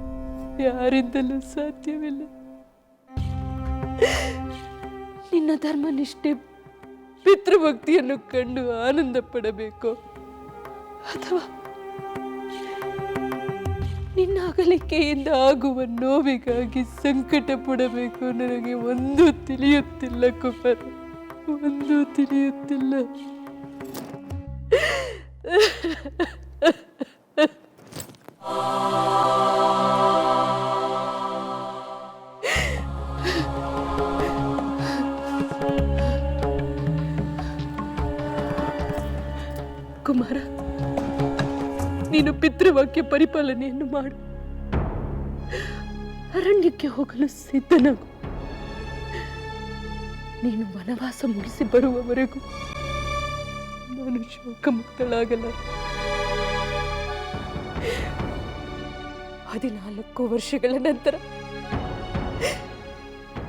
ನಿನ್ನ ಧರ್ಮನಿಷ್ಠೆ ಪಿತೃಭಕ್ತಿಯನ್ನು ಕಂಡು ಆನಂದ ಪಡಬೇಕು, ಅಥವಾ ನಿನ್ನ ಅಗಲಿಕೆಯಿಂದ ಆಗುವ ನೋವಿಗಾಗಿ ಸಂಕಟ ಪಡಬೇಕು? ನನಗೆ ಒಂದೂ ತಿಳಿಯುತ್ತಿಲ್ಲ ಕುಮಾರ, ಒಂದೂ ತಿಳಿಯುತ್ತಿಲ್ಲ. ಕುಮಾರ, ನೀನು ಪಿತೃವಾಕ್ಯ ಪರಿಪಾಲನೆಯನ್ನು ಮಾಡು. ಅರಣ್ಯಕ್ಕೆ ಹೋಗಲು ಸಿದ್ಧನಾಗು. ನೀನು ವನವಾಸ ಮುಗಿಸಿ ಬರುವವರೆಗೂ ನಾನು ಶೋಕಮುಕ್ತಳಾಗಲ್ಲ. 14 ವರ್ಷಗಳ ನಂತರ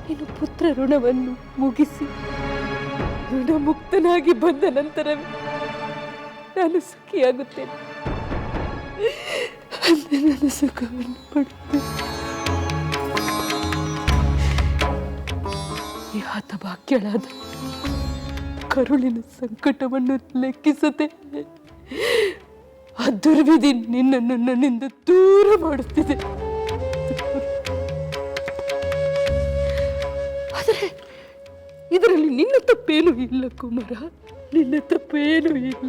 ನೀನು ಪುತ್ರ ಋಣವನ್ನು ಮುಗಿಸಿ ಋಣಮುಕ್ತನಾಗಿ ಬಂದ ನಂತರವೇ ನಾನು ಸುಖಿಯಾಗುತ್ತೇನೆ. ನನ್ನ ಸುಖವನ್ನು ಪಡುತ್ತೇನೆ. ಈ ಹತಭಾಗ್ಯಳಾದ ಕರುಳಿನ ಸಂಕಟವನ್ನು ಲೆಕ್ಕಿಸದೆ ಆ ದುರ್ವಿಧಿ ನಿನ್ನನ್ನು ನನ್ನಿಂದ ದೂರ ಮಾಡುತ್ತಿದೆ. ಆದರೆ ಇದರಲ್ಲಿ ನಿನ್ನ ತಪ್ಪೇನೂ ಇಲ್ಲ ಕುಮಾರ, ನಿನ್ನ ತಪ್ಪೇನೂ ಇಲ್ಲ.